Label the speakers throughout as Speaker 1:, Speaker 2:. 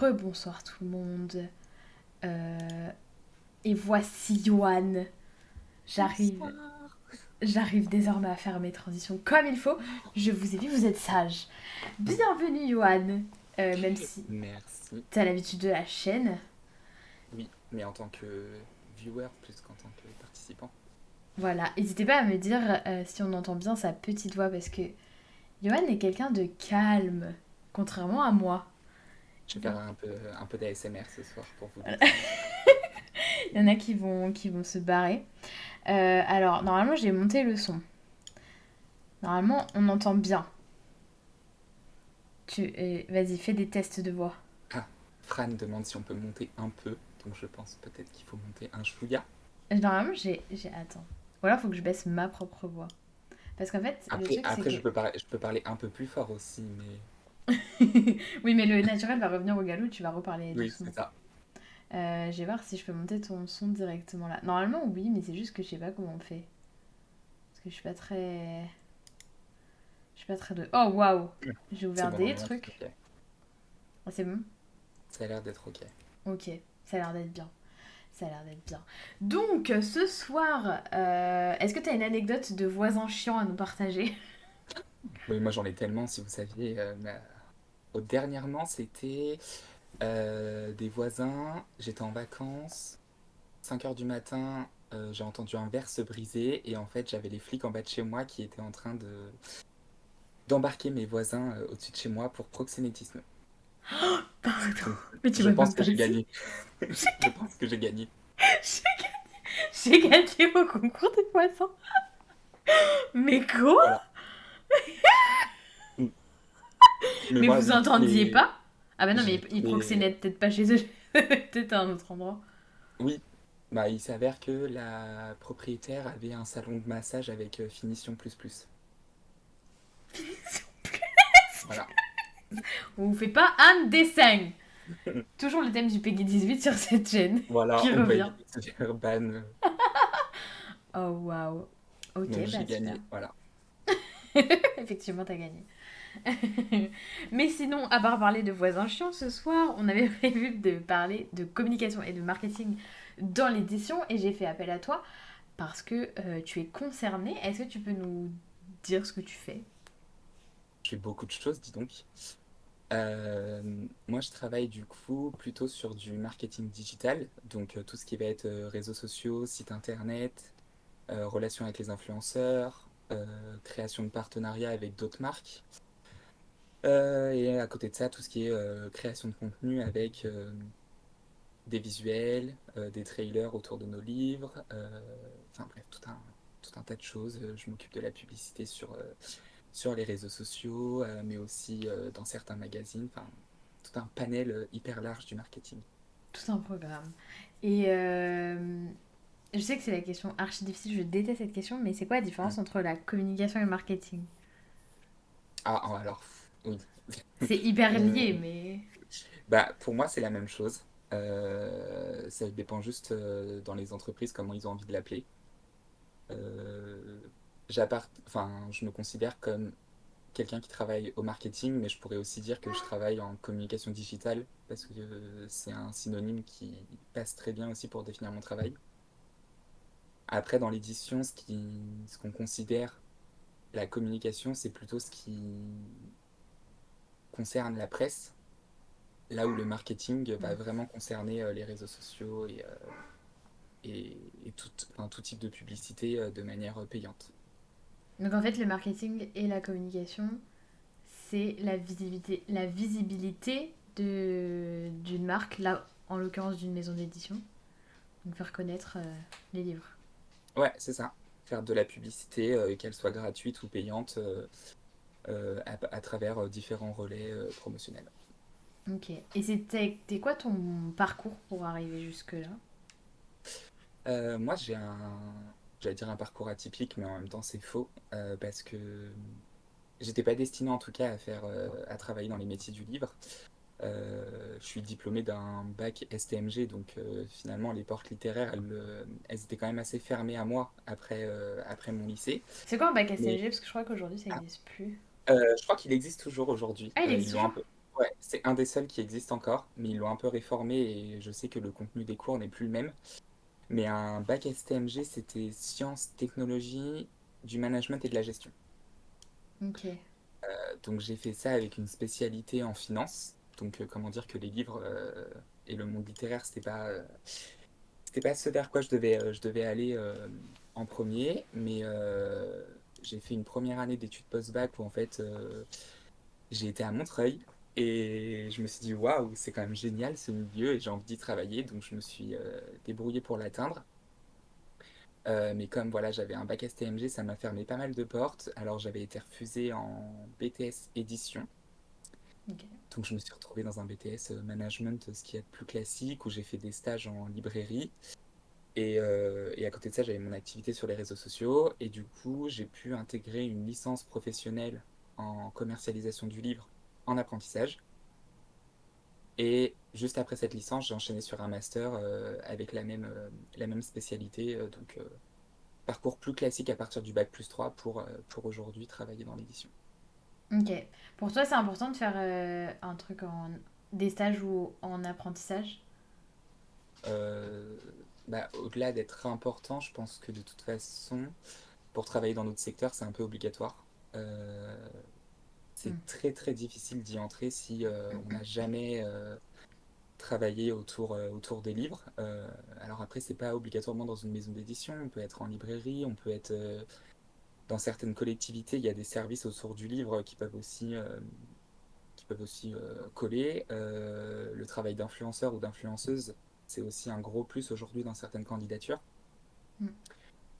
Speaker 1: Rebonsoir tout le monde. Euh, et voici Johan. J'arrive,
Speaker 2: Bonsoir.
Speaker 1: j'arrive désormais à faire mes transitions comme il faut. Je vous ai vu, vous êtes sage. Bienvenue Johan. Même si
Speaker 2: Merci.
Speaker 1: t'as l'habitude de la chaîne.
Speaker 2: Oui, mais en tant que viewer plus qu'en tant que participant.
Speaker 1: Voilà, n'hésitez pas à me dire si on entend bien sa petite voix parce que Johan est quelqu'un de calme, contrairement à moi.
Speaker 2: Je vais
Speaker 1: Donc,
Speaker 2: faire un peu d'ASMR ce soir pour vous détendre.
Speaker 1: il y en a qui vont se barrer. Alors, normalement, j'ai monté le son. Normalement, on entend bien. Vas-y, fais des tests de voix.
Speaker 2: Ah, Fran demande si on peut monter un peu, donc je pense peut-être qu'il faut monter un chouïa.
Speaker 1: Normalement, Attends. Ou alors, faut que je baisse ma propre voix. Parce qu'en fait, le
Speaker 2: Après,
Speaker 1: truc, c'est
Speaker 2: après
Speaker 1: que...
Speaker 2: je peux parler un peu plus fort aussi, mais
Speaker 1: Oui, mais le naturel va revenir au galop, tu vas reparler
Speaker 2: oui,
Speaker 1: doucement.
Speaker 2: c'est ça.
Speaker 1: Je vais voir si je peux monter ton son directement là. Normalement, oui, mais c'est juste que je sais pas comment on fait. Parce que je suis pas très... Je suis pas très de... Oh, waouh. J'ai
Speaker 2: C'est
Speaker 1: ouvert
Speaker 2: bon,
Speaker 1: des
Speaker 2: normalement c'est
Speaker 1: trucs.
Speaker 2: ok.
Speaker 1: Ah, c'est bon.
Speaker 2: Ça a l'air d'être ok.
Speaker 1: Ok, ça a l'air d'être bien. Ça a l'air d'être bien. Donc, ce soir, est-ce que tu as une anecdote de voisin chiant à nous partager?
Speaker 2: Oui, moi j'en ai tellement, si vous saviez. Dernièrement, c'était des voisins. J'étais en vacances. 5 heures du matin, j'ai entendu un verre se briser et en fait, j'avais les flics en bas de chez moi qui étaient en train d'embarquer mes voisins au-dessus de chez moi pour proxénétisme.
Speaker 1: Pardon.
Speaker 2: Donc,
Speaker 1: Mais tu
Speaker 2: je
Speaker 1: m'as même
Speaker 2: pense que
Speaker 1: pas
Speaker 2: j'ai
Speaker 1: dit.
Speaker 2: gagné. Je pense que j'ai gagné.
Speaker 1: J'ai gagné au concours des voisins. Mais quoi?
Speaker 2: Voilà. Mm. Mais
Speaker 1: Mais
Speaker 2: moi,
Speaker 1: vous
Speaker 2: oui,
Speaker 1: entendiez pas? Ah bah non, mais
Speaker 2: tous
Speaker 1: ils
Speaker 2: les...
Speaker 1: proxénètent peut-être pas chez eux. Peut-être à un autre endroit.
Speaker 2: Oui, bah, il s'avère que la propriétaire avait un salon de massage avec finition plus plus. Voilà.
Speaker 1: On vous fait pas un dessin. Toujours le thème du Peggy 18 sur cette chaîne
Speaker 2: Voilà,
Speaker 1: qui
Speaker 2: on va
Speaker 1: revient.
Speaker 2: éviter de se faire ban.
Speaker 1: Oh waouh. Ok,
Speaker 2: Donc
Speaker 1: bah
Speaker 2: j'ai
Speaker 1: super.
Speaker 2: gagné, voilà.
Speaker 1: Effectivement, t'as gagné. Mais sinon, à part parler de voisins chiants ce soir, on avait prévu de parler de communication et de marketing dans l'édition et j'ai fait appel à toi parce que tu es concerné. Est-ce que tu peux nous dire ce que tu fais?
Speaker 2: Je fais beaucoup de choses, dis donc. Moi, je travaille du coup plutôt sur du marketing digital, donc tout ce qui va être réseaux sociaux, site internet, relations avec les influenceurs, création de partenariats avec d'autres marques. Et à côté de ça, tout ce qui est création de contenu avec des visuels, des trailers autour de nos livres, enfin bref, tout un tas de choses. Je m'occupe de la publicité sur les réseaux sociaux, mais aussi dans certains magazines, enfin tout un panel hyper large du marketing.
Speaker 1: Tout un programme. Et je sais que c'est la question archi difficile, je déteste cette question, mais c'est quoi la
Speaker 2: Mm.
Speaker 1: différence entre la communication et le marketing?
Speaker 2: Alors, oui.
Speaker 1: C'est hyper
Speaker 2: Euh,
Speaker 1: lié, mais...
Speaker 2: Bah, pour moi, c'est la même chose. Ça dépend juste dans les entreprises comment ils ont envie de l'appeler. Euh, enfin, je me considère comme quelqu'un qui travaille au marketing, mais je pourrais aussi dire que je travaille en communication digitale parce que c'est un synonyme qui passe très bien aussi pour définir mon travail. Après, dans l'édition, ce qu'on considère la communication, c'est plutôt ce qui concerne la presse, là où le marketing va vraiment concerner les réseaux sociaux et enfin, tout type de publicité de manière payante.
Speaker 1: Donc en fait, le marketing et la communication, c'est la visibilité d'une marque, là en l'occurrence d'une maison d'édition, donc faire connaître les livres.
Speaker 2: Ouais, c'est ça. Faire de la publicité, qu'elle soit gratuite ou payante, à travers différents relais promotionnels.
Speaker 1: Ok. Et c'était quoi ton parcours pour arriver jusque-là?
Speaker 2: Moi, j'allais dire un parcours atypique, mais en même temps, c'est faux, parce que j'étais pas destiné en tout cas à travailler dans les métiers du livre. Je suis diplômé d'un bac STMG, donc finalement, les portes littéraires, elles étaient quand même assez fermées à moi après mon lycée.
Speaker 1: C'est quoi un bac
Speaker 2: Mais
Speaker 1: SMG? Parce que je crois qu'aujourd'hui ça
Speaker 2: ah,
Speaker 1: n'existe plus.
Speaker 2: je crois qu'il existe toujours aujourd'hui.
Speaker 1: Ah, il
Speaker 2: Ils
Speaker 1: existe
Speaker 2: l'ont un
Speaker 1: toujours?
Speaker 2: peu. Ouais, c'est un des seuls qui existe encore, mais ils l'ont un peu réformé et je sais que le contenu des cours n'est plus le même. Mais un bac STMG, c'était sciences, technologies, du management et de la gestion.
Speaker 1: Ok.
Speaker 2: Donc j'ai fait ça avec une spécialité en finance. Donc comment dire que les livres et le monde littéraire, c'était pas ce vers quoi je devais aller en premier, mais j'ai fait une première année d'études post-bac où en fait j'ai été à Montreuil et je me suis dit waouh, c'est quand même génial ce milieu et j'ai envie d'y travailler, donc je me suis débrouillé pour l'atteindre. Mais comme voilà, j'avais un bac STMG, ça m'a fermé pas mal de portes. Alors j'avais été refusé en BTS édition.
Speaker 1: Ok.
Speaker 2: Donc je me suis retrouvé dans un BTS management, ce qui est plus classique, où j'ai fait des stages en librairie. Et à côté de ça, j'avais mon activité sur les réseaux sociaux. Et du coup, j'ai pu intégrer une licence professionnelle en commercialisation du livre en apprentissage. Et juste après cette licence, j'ai enchaîné sur un master avec la même spécialité. Parcours plus classique à partir du bac plus 3 pour aujourd'hui travailler dans l'édition.
Speaker 1: Ok. Pour toi, c'est important de faire un truc en des stages ou en apprentissage?
Speaker 2: Euh, Au-delà d'être important, je pense que de toute façon, pour travailler dans notre secteur, c'est un peu obligatoire.
Speaker 1: Hmm.
Speaker 2: C'est très très difficile d'y entrer si on n'a jamais travaillé autour des livres. Alors après, c'est pas obligatoirement dans une maison d'édition, on peut être en librairie, on peut être dans certaines collectivités, il y a des services autour du livre qui peuvent aussi coller. Le travail d'influenceur ou d'influenceuse, c'est aussi un gros plus aujourd'hui dans certaines candidatures.
Speaker 1: Hmm.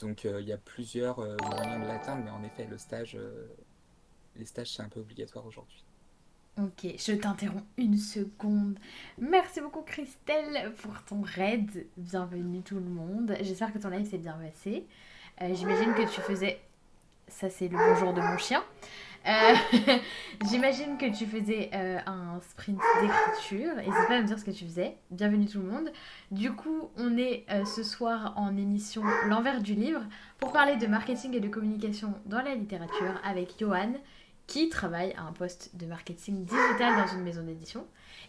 Speaker 2: Donc il y a plusieurs moyens de l'atteindre, mais en effet, les stages, c'est un peu obligatoire aujourd'hui.
Speaker 1: Ok, je t'interromps une seconde. Merci beaucoup Christelle pour ton raid. Bienvenue tout le monde. J'espère que ton live s'est bien passé. J'imagine que tu faisais... Ça c'est le bonjour de mon chien. Euh, J'imagine que tu faisais un sprint d'écriture. N'hésite pas à me dire ce que tu faisais. Bienvenue tout le monde. Du coup, on est ce soir en émission L'envers du livre pour parler de marketing et de communication dans la littérature avec Johan qui travaille à un poste de marketing digital dans une maison d'édition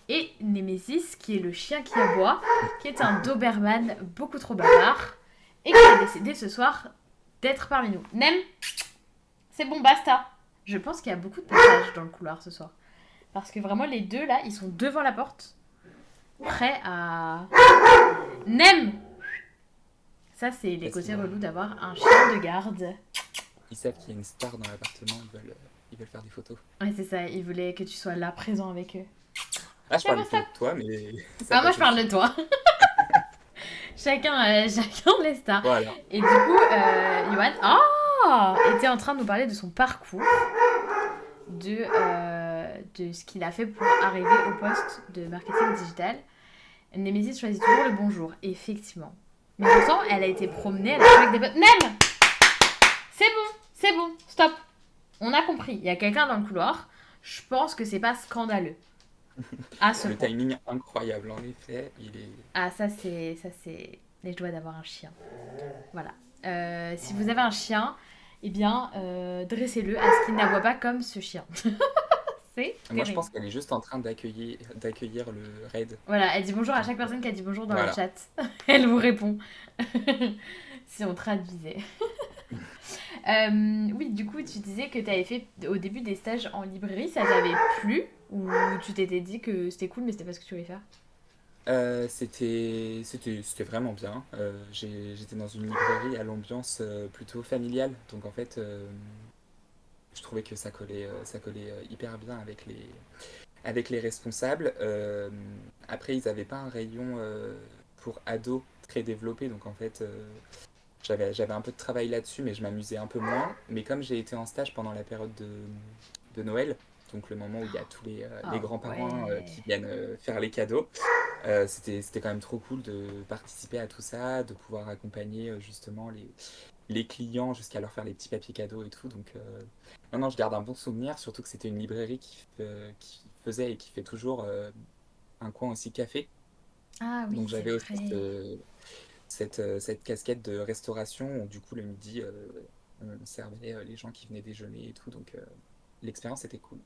Speaker 1: et Nemesis qui est le chien qui aboie, qui est un Doberman beaucoup trop bavard et qui a décidé ce soir d'être parmi nous. Nem, c'est bon, basta. Je pense qu'il y a beaucoup de passages dans le couloir ce soir. Parce que vraiment, les deux là, ils sont devant la porte, prêts à. Nem. Ça, c'est les
Speaker 2: Parce
Speaker 1: côtés
Speaker 2: qu'ils
Speaker 1: relous d'avoir un chien de garde.
Speaker 2: ils savent qu'il y a une star dans l'appartement, ils veulent faire des photos.
Speaker 1: Ouais, c'est ça, ils voulaient que tu sois là, présent avec eux.
Speaker 2: Ah, je
Speaker 1: C'est
Speaker 2: parlais
Speaker 1: bon,
Speaker 2: plutôt
Speaker 1: stop.
Speaker 2: de toi, mais ça
Speaker 1: Ah, moi, je
Speaker 2: passe
Speaker 1: parle de
Speaker 2: aussi.
Speaker 1: toi. Chacun les stars.
Speaker 2: Voilà.
Speaker 1: Et du coup, Johan était en train de nous parler de son parcours, de ce qu'il a fait pour arriver au poste de marketing digital. Némésis choisit toujours le bonjour, effectivement. Mais pourtant, elle a été promenée, elle a joué avec des potes. Nem. C'est bon, stop. On a compris, il y a quelqu'un dans le couloir. Je pense que c'est pas scandaleux. À ce
Speaker 2: Le
Speaker 1: point.
Speaker 2: timing incroyable, en effet, il est.
Speaker 1: Ah, ça c'est les joies d'avoir un chien. Voilà. Si vous avez un chien, eh bien, dressez-le à ce qu'il n'aboie pas comme ce chien. C'est
Speaker 2: Moi, je
Speaker 1: terrible.
Speaker 2: pense qu'elle est juste en train d'accueillir le raid.
Speaker 1: Voilà, elle dit bonjour à
Speaker 2: Donc,
Speaker 1: chaque personne qui a dit bonjour dans le
Speaker 2: voilà.
Speaker 1: chat. Elle vous répond. Si on traduisait. Oui, du coup, tu disais que tu avais fait au début des stages en librairie, ça t'avait plu? Ou tu t'étais dit que c'était cool, mais c'était pas ce que tu voulais faire?
Speaker 2: C'était vraiment bien. J'étais dans une librairie à l'ambiance plutôt familiale. Donc, en fait, je trouvais que ça collait hyper bien avec les responsables. Après, ils n'avaient pas un rayon pour ados très développé. Donc, en fait, j'avais un peu de travail là-dessus, mais je m'amusais un peu moins. Mais comme j'ai été en stage pendant la période de Noël, donc le moment où il y a tous les
Speaker 1: Ah
Speaker 2: grands-parents
Speaker 1: ouais.
Speaker 2: qui viennent faire les cadeaux, c'était quand même trop cool de participer à tout ça, de pouvoir accompagner justement les clients jusqu'à leur faire les petits papiers cadeaux et tout. Donc, non, non, je garde un bon souvenir, surtout que c'était une librairie qui faisait et qui fait toujours un coin aussi café.
Speaker 1: Ah oui,
Speaker 2: Donc,
Speaker 1: c'est
Speaker 2: j'avais aussi
Speaker 1: vrai.
Speaker 2: cette casquette de restauration où, du coup, le midi, on servait les gens qui venaient déjeuner et tout. Donc, l'expérience était cool.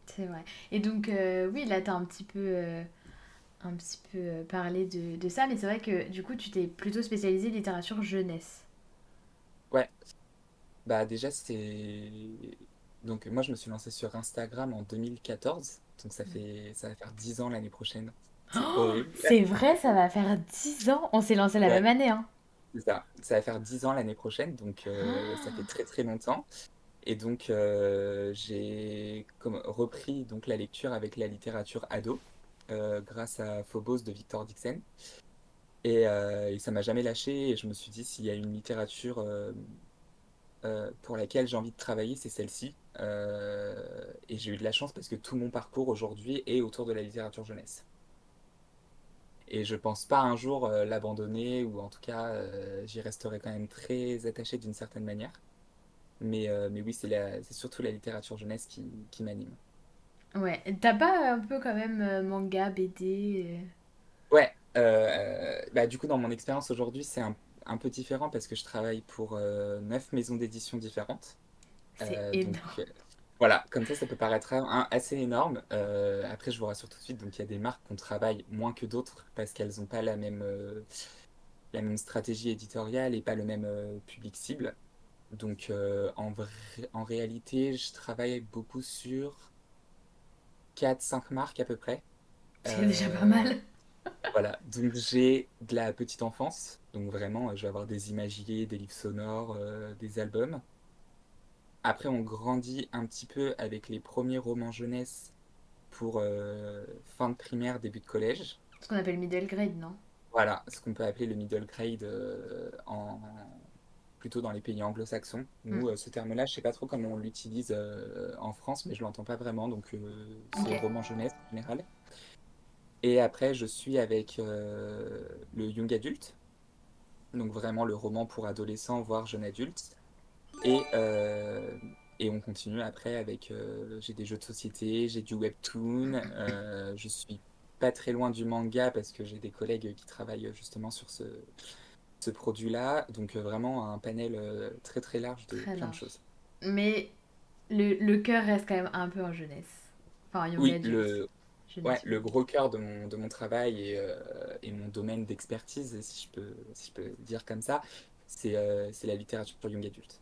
Speaker 1: C'est vrai. Et donc, oui, là, tu as un petit peu parlé de ça, mais c'est vrai que du coup, tu t'es plutôt spécialisé littérature jeunesse.
Speaker 2: Ouais, bah déjà c'est... Donc moi je me suis lancé sur Instagram en 2014, donc ça va faire 10 ans l'année prochaine. C'est
Speaker 1: Oh,
Speaker 2: horrible.
Speaker 1: c'est vrai, ça va faire 10 ans. On s'est lancé la
Speaker 2: Ouais,
Speaker 1: même année, hein.
Speaker 2: c'est ça. Ça va faire 10 ans l'année prochaine, donc ça fait très très longtemps. Et donc repris donc la lecture avec la littérature ado, grâce à Phobos de Victor Dixon. Et ça m'a jamais lâché. Et je me suis dit, s'il y a une littérature pour laquelle j'ai envie de travailler, c'est celle-ci. Et j'ai eu de la chance parce que tout mon parcours aujourd'hui est autour de la littérature jeunesse. Et je pense pas un jour l'abandonner, ou en tout cas, j'y resterai quand même très attaché d'une certaine manière. Mais oui, c'est surtout la littérature jeunesse qui m'anime.
Speaker 1: Ouais. T'as pas un peu quand même manga, BD
Speaker 2: Ouais, bah, du coup, dans mon expérience aujourd'hui, c'est un peu différent parce que je travaille pour 9 maisons d'édition différentes.
Speaker 1: C'est
Speaker 2: Donc
Speaker 1: énorme.
Speaker 2: voilà, comme ça peut paraître assez énorme. Après, je vous rassure tout de suite, donc il y a des marques qu'on travaille moins que d'autres parce qu'elles n'ont pas la même stratégie éditoriale et pas le même public cible. Donc en réalité, je travaille beaucoup sur 4 5 marques à peu près.
Speaker 1: C'est déjà pas
Speaker 2: Euh,
Speaker 1: mal.
Speaker 2: voilà, donc j'ai de la petite enfance, donc vraiment, je vais avoir des imagiers, des livres sonores, des albums. Après, on grandit un petit peu avec les premiers romans jeunesse pour fin de primaire, début de collège.
Speaker 1: Ce qu'on appelle middle grade, non?
Speaker 2: Voilà, ce qu'on peut appeler le middle grade plutôt dans les pays anglo-saxons.
Speaker 1: Hmm.
Speaker 2: Nous, ce terme-là, je sais pas trop comment on l'utilise en France, mais je l'entends pas vraiment, donc
Speaker 1: Ok.
Speaker 2: c'est roman jeunesse en général. Et après, je suis avec le young adult, donc vraiment le roman pour adolescents, voire jeune adulte. Et, euh, et on continue après avec, j'ai des jeux de société, j'ai du webtoon, je suis pas très loin du manga parce que j'ai des collègues qui travaillent justement sur ce produit-là, donc vraiment un panel très très large de
Speaker 1: Très
Speaker 2: plein de
Speaker 1: large.
Speaker 2: choses.
Speaker 1: Mais le cœur reste quand même un peu en jeunesse. Enfin, young
Speaker 2: Oui,
Speaker 1: adulte. Jeune
Speaker 2: ouais, le
Speaker 1: adulte.
Speaker 2: gros cœur de mon travail et mon domaine d'expertise, si je peux dire comme ça, c'est la littérature pour young adulte.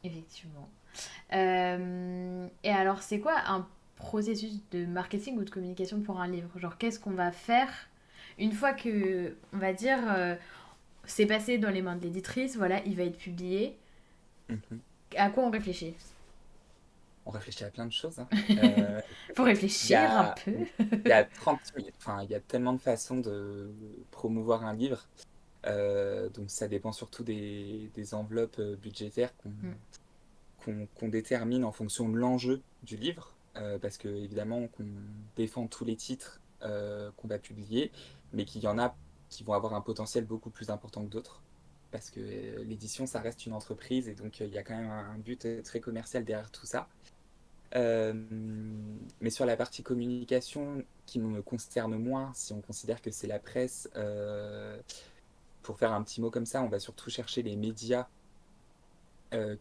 Speaker 1: Effectivement. Et alors, c'est quoi un processus de marketing ou de communication pour un livre? Genre, qu'est-ce qu'on va faire une fois que, on va dire, c'est passé dans les mains de l'éditrice, voilà, il va être publié.
Speaker 2: Mhm.
Speaker 1: À quoi on réfléchit?
Speaker 2: On réfléchit à plein de choses, hein. Euh,
Speaker 1: Faut
Speaker 2: Il y
Speaker 1: réfléchir un
Speaker 2: a,
Speaker 1: peu.
Speaker 2: il y a 30 000, enfin, il y a tellement de façons de promouvoir un livre. Donc ça dépend surtout des enveloppes budgétaires
Speaker 1: Hmm,
Speaker 2: qu'on détermine en fonction de l'enjeu du livre. Parce que évidemment qu'on défend tous les titres qu'on va publier, mais qu'il y en a qui vont avoir un potentiel beaucoup plus important que d'autres. Parce que l'édition, ça reste une entreprise, et donc il y a quand même un but très commercial derrière tout ça. Euh, mais sur la partie communication qui me concerne moins, si on considère que c'est la presse, pour faire un petit mot comme ça, on va surtout chercher les médias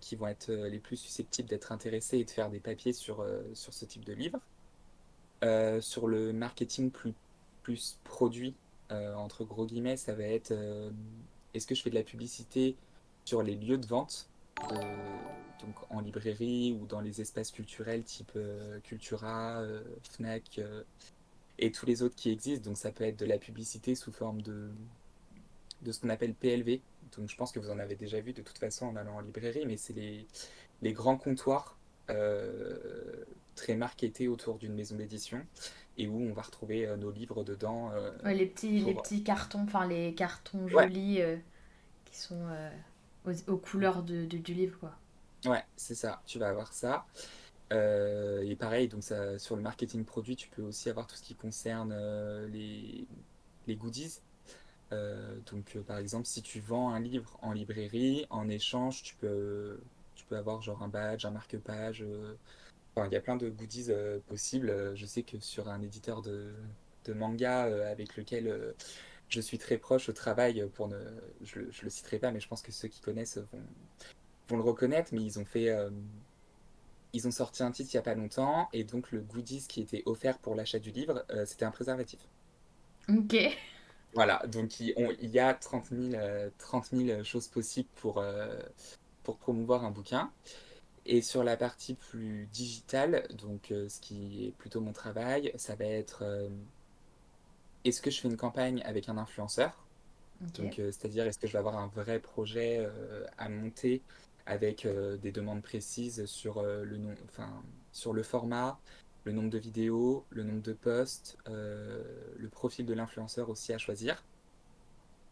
Speaker 2: qui vont être les plus susceptibles d'être intéressés et de faire des papiers sur ce type de livre. Sur le marketing plus produit, entre gros guillemets, ça va être est-ce que je fais de la publicité sur les lieux de vente donc en librairie ou dans les espaces culturels type Cultura, Fnac et tous les autres qui existent. Donc ça peut être de la publicité sous forme de ce qu'on appelle PLV. Donc je pense que vous en avez déjà vu de toute façon en allant en librairie, mais c'est les grands comptoirs euh, très marketés autour d'une maison d'édition et où on va retrouver nos livres dedans
Speaker 1: Ouais, les
Speaker 2: pour...
Speaker 1: petits cartons, enfin les cartons
Speaker 2: Ouais,
Speaker 1: jolis qui sont aux couleurs du livre, quoi.
Speaker 2: ouais, c'est ça, tu vas avoir ça. Et pareil, donc ça, sur le marketing produit, tu peux aussi avoir tout ce qui concerne les goodies. Par exemple, si tu vends un livre en librairie, en échange, tu peux avoir genre un badge, un marque-page. Enfin, il y a plein de goodies possibles. Je sais que sur un éditeur de manga avec lequel je suis très proche au travail, je le citerai pas, mais je pense que ceux qui connaissent vont le reconnaître, mais ils ont fait ils ont sorti un titre il y a pas longtemps, et donc le goodies qui était offert pour l'achat du livre, c'était un préservatif.
Speaker 1: Ok.
Speaker 2: Voilà, donc il y a 30 000 choses possibles pour promouvoir un bouquin. Et sur la partie plus digitale, donc ce qui est plutôt mon travail, ça va être est-ce que je fais une campagne avec un influenceur?
Speaker 1: Ok.
Speaker 2: Donc, c'est-à-dire, est-ce que je vais avoir un vrai projet à monter avec des demandes précises sur le nom, enfin, sur le format, le nombre de vidéos, le nombre de posts, le profil de l'influenceur aussi à choisir.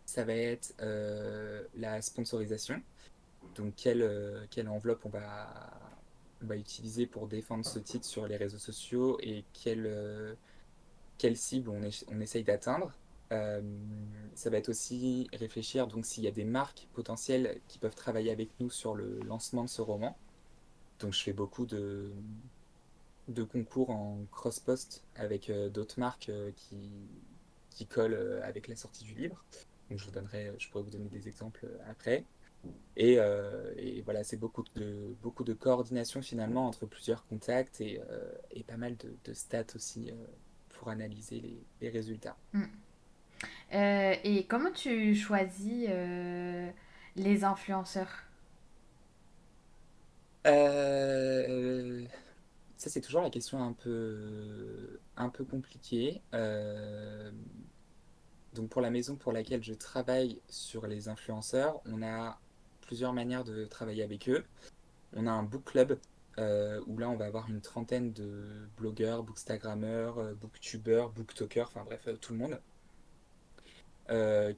Speaker 2: Ça va être la sponsorisation. Donc, quelle enveloppe on va utiliser pour défendre ce titre sur les réseaux sociaux et quelle cible on essaye d'atteindre. Euh, Ça va être aussi réfléchir donc s'il y a des marques potentielles qui peuvent travailler avec nous sur le lancement de ce roman. Donc je fais beaucoup de concours en cross-post avec d'autres marques qui collent avec la sortie du livre. Donc je pourrais vous donner des exemples après. Et voilà, c'est beaucoup de coordination finalement entre plusieurs contacts et pas mal de stats aussi pour analyser les résultats.
Speaker 1: Mm. Et comment tu choisis les influenceurs?
Speaker 2: Euh, Ça, c'est toujours la question un peu compliquée. Donc, pour la maison pour laquelle je travaille sur les influenceurs, on a plusieurs manières de travailler avec eux. On a un book club où là, on va avoir une trentaine de blogueurs, bookstagrammeurs, booktubeurs, booktalkers, enfin bref, tout le monde,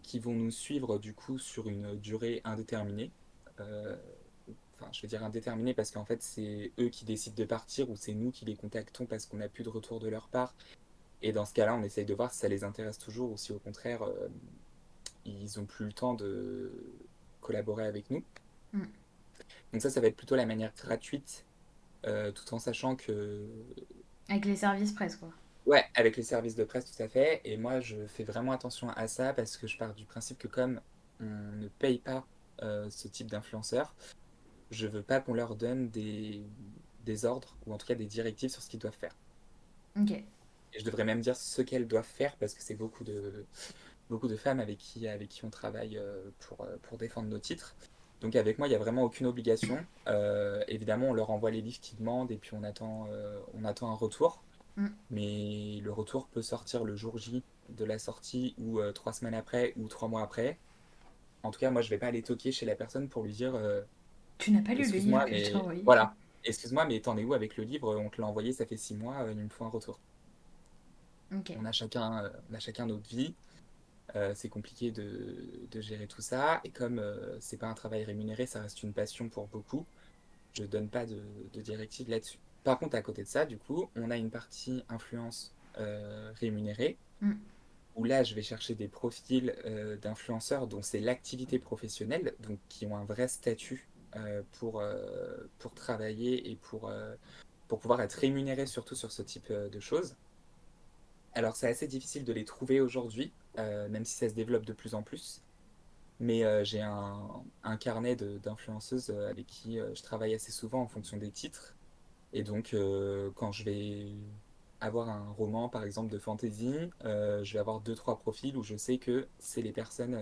Speaker 2: qui vont nous suivre du coup sur une durée indéterminée. Euh, Enfin, je veux dire indéterminée parce qu'en fait, c'est eux qui décident de partir ou c'est nous qui les contactons parce qu'on n'a plus de retour de leur part. Et dans ce cas-là, on essaye de voir si ça les intéresse toujours ou si au contraire, ils ont plus le temps de collaborer avec nous.
Speaker 1: Mm.
Speaker 2: Donc ça va être plutôt la manière gratuite, tout en sachant que
Speaker 1: Avec les services presse, quoi.
Speaker 2: ouais, avec les services de presse, tout à fait. Et moi, je fais vraiment attention à ça parce que je pars du principe que comme on ne paye pas ce type d'influenceurs, je veux pas qu'on leur donne des ordres ou en tout cas des directives sur ce qu'ils doivent faire.
Speaker 1: Ok.
Speaker 2: Et je devrais même dire ce qu'elles doivent faire parce que c'est beaucoup de femmes avec qui on travaille pour défendre nos titres. Donc avec moi, il n'y a vraiment aucune obligation. Évidemment, on leur envoie les livres qu'ils demandent et puis on attend un retour.
Speaker 1: Mm.
Speaker 2: Mais le retour peut sortir le jour J de la sortie ou 3 semaines après ou 3 mois après. En tout cas, moi, je vais pas aller toquer chez la personne pour lui dire
Speaker 1: Tu n'as pas lu le livre
Speaker 2: excuse-moi,
Speaker 1: que je t'ai
Speaker 2: mais
Speaker 1: envoyé.
Speaker 2: voilà, excuse-moi, mais t'en es où avec le livre? On te l'a envoyé, ça fait 6 mois, il me faut un retour.
Speaker 1: Ok.
Speaker 2: On a chacun notre vie. C'est compliqué de gérer tout ça. Et comme c'est pas un travail rémunéré, ça reste une passion pour beaucoup. Je donne pas de directive là-dessus. Par contre, à côté de ça, du coup, on a une partie influence rémunérée
Speaker 1: Mm.
Speaker 2: où là, je vais chercher des profils d'influenceurs dont c'est l'activité professionnelle, donc qui ont un vrai statut pour travailler et pour pouvoir être rémunérés surtout sur ce type de choses. Alors, c'est assez difficile de les trouver aujourd'hui, même si ça se développe de plus en plus. Mais j'ai un carnet d'influenceuses avec qui je travaille assez souvent en fonction des titres. Et donc, quand je vais avoir un roman, par exemple, de fantasy, je vais avoir deux, trois profils où je sais que c'est les personnes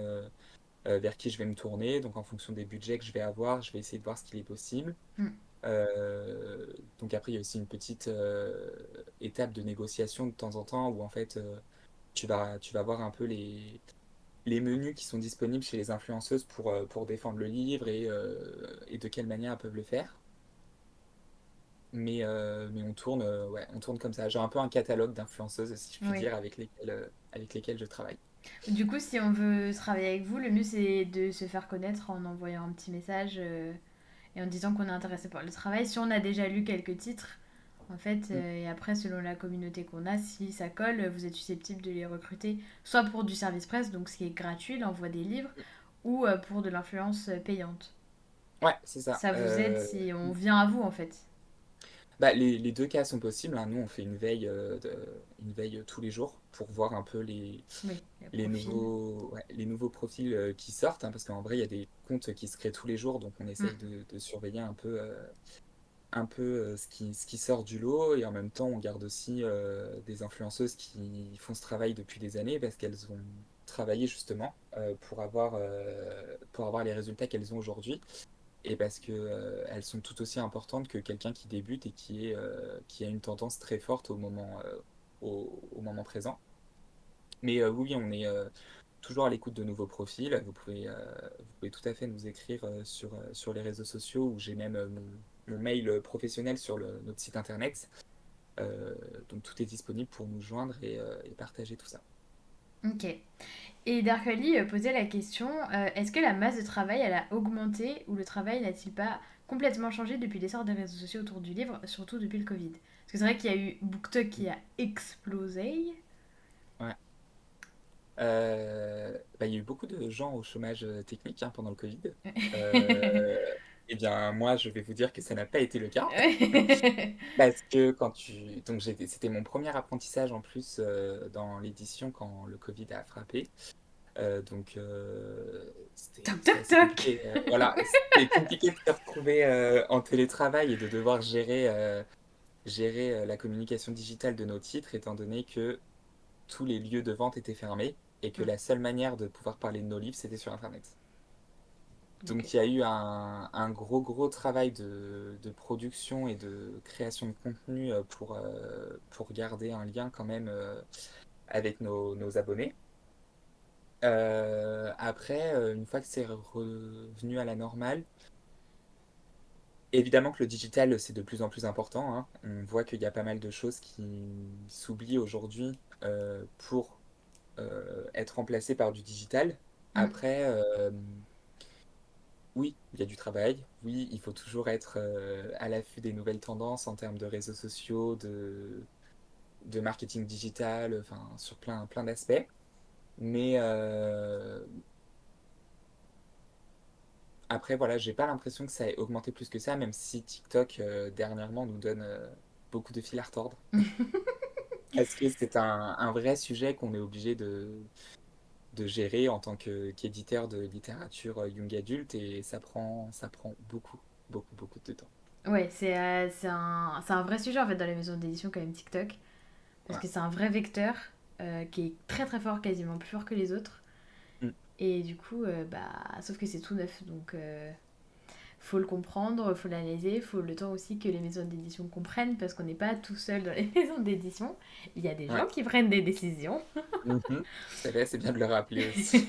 Speaker 2: vers qui je vais me tourner. Donc, en fonction des budgets que je vais avoir, je vais essayer de voir ce qu'il est possible.
Speaker 1: Mm.
Speaker 2: Donc, après, il y a aussi une petite étape de négociation de temps en temps où, en fait, tu vas voir un peu les menus qui sont disponibles chez les influenceuses pour défendre le livre et de quelle manière elles peuvent le faire. Mais on tourne comme ça. J'ai un peu un catalogue d'influenceuses, si je puis
Speaker 1: Oui.
Speaker 2: dire, avec lesquelles je travaille.
Speaker 1: Du coup, si on veut travailler avec vous, le mieux c'est de se faire connaître en envoyant un petit message et en disant qu'on est intéressé par le travail. Si on a déjà lu quelques titres, en fait,
Speaker 2: Mm.
Speaker 1: et après, selon la communauté qu'on a, si ça colle, vous êtes susceptible de les recruter, soit pour du service presse, donc ce qui est gratuit, l'envoi des livres, ou pour de l'influence payante.
Speaker 2: Ouais, c'est ça.
Speaker 1: Ça vous aide si on vient à vous, en fait.
Speaker 2: Bah, les deux cas sont possibles, hein. Nous, on fait une veille tous les jours pour voir un peu
Speaker 1: Oui, le profil.
Speaker 2: les nouveaux profils qui sortent, hein, parce qu'en vrai, il y a des comptes qui se créent tous les jours, donc on
Speaker 1: Mm.
Speaker 2: essaye de surveiller un peu un peu ce qui sort du lot et en même temps on garde aussi des influenceuses qui font ce travail depuis des années parce qu'elles ont travaillé justement pour avoir les résultats qu'elles ont aujourd'hui et parce que elles sont tout aussi importantes que quelqu'un qui débute et qui a une tendance très forte au moment présent. Mais oui, on est toujours à l'écoute de nouveaux profils. Vous pouvez tout à fait nous écrire sur les réseaux sociaux ou j'ai même mon mail professionnel sur notre site internet. Euh, donc tout est disponible pour nous joindre et partager tout ça.
Speaker 1: Ok. Et Darkly posait la question, est-ce que la masse de travail, elle a augmenté ou le travail n'a-t-il pas complètement changé depuis l'essor des réseaux sociaux autour du livre, surtout depuis le Covid? Parce que c'est vrai qu'il y a eu BookTok qui a explosé.
Speaker 2: Ouais. Bah, il y a eu beaucoup de gens au chômage technique hein, pendant le Covid. Euh, eh bien, moi, je vais vous dire que ça n'a pas été le cas. Parce que Donc, c'était mon premier apprentissage en plus dans l'édition quand le Covid a frappé.
Speaker 1: Toc
Speaker 2: C'était
Speaker 1: toc
Speaker 2: assez
Speaker 1: toc.
Speaker 2: compliqué. Voilà, c'était compliqué de se retrouver en télétravail et de devoir gérer la communication digitale de nos titres, étant donné que tous les lieux de vente étaient fermés et que la seule manière de pouvoir parler de nos livres, c'était sur Internet.
Speaker 1: Ok.
Speaker 2: Donc il y a eu un gros travail de production et de création de contenu pour garder un lien quand même avec nos abonnés. Après, une fois que c'est revenu à la normale, évidemment que le digital, c'est de plus en plus important, hein. On voit qu'il y a pas mal de choses qui s'oublient aujourd'hui pour être remplacées par du digital.
Speaker 1: Mm.
Speaker 2: Après, oui, il y a du travail. Oui, il faut toujours être à l'affût des nouvelles tendances en termes de réseaux sociaux, de marketing digital, enfin, sur plein d'aspects. Mais après, voilà, j'ai pas l'impression que ça ait augmenté plus que ça, même si TikTok, dernièrement, nous donne beaucoup de fil à retordre. Parce que c'est un vrai sujet qu'on est obligé de gérer en tant qu'éditeur de littérature young adulte et ça prend beaucoup de temps.
Speaker 1: Ouais, c'est un vrai sujet en fait dans les maisons d'édition quand même TikTok. Parce
Speaker 2: Ouais.
Speaker 1: que c'est un vrai vecteur qui est très très fort, quasiment plus fort que les autres.
Speaker 2: Mm.
Speaker 1: Et du coup, sauf que c'est tout neuf. Donc faut le comprendre, faut l'analyser, faut le temps aussi que les maisons d'édition comprennent parce qu'on n'est pas tout seul dans les maisons d'édition. Il y a des gens
Speaker 2: Ouais.
Speaker 1: qui prennent des décisions.
Speaker 2: Mhm. C'est bien de le rappeler aussi.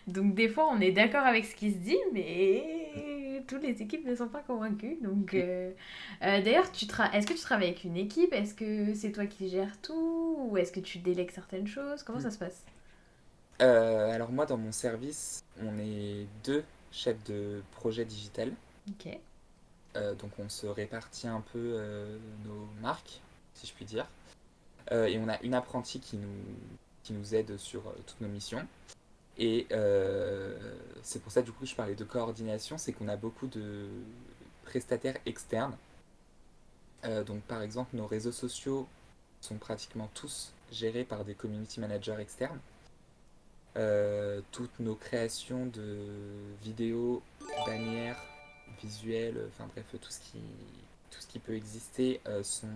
Speaker 1: Donc des fois on est d'accord avec ce qui se dit, mais toutes les équipes ne sont pas convaincues. Donc d'ailleurs, est-ce que tu travailles avec une équipe? Est-ce que c'est toi qui gères tout? Ou est-ce que tu délègues certaines choses? Comment
Speaker 2: Mm.
Speaker 1: ça se passe?
Speaker 2: Alors moi, dans mon service, on est deux chefs de projet digital.
Speaker 1: Ok.
Speaker 2: Donc on se répartit un peu nos marques, si je puis dire. Et on a une apprentie qui nous aide sur toutes nos missions. Et c'est pour ça du coup que je parlais de coordination, c'est qu'on a beaucoup de prestataires externes. Donc par exemple, nos réseaux sociaux sont pratiquement tous gérés par des community managers externes. Toutes nos créations de vidéos, bannières, visuels, enfin bref, tout ce qui peut exister sont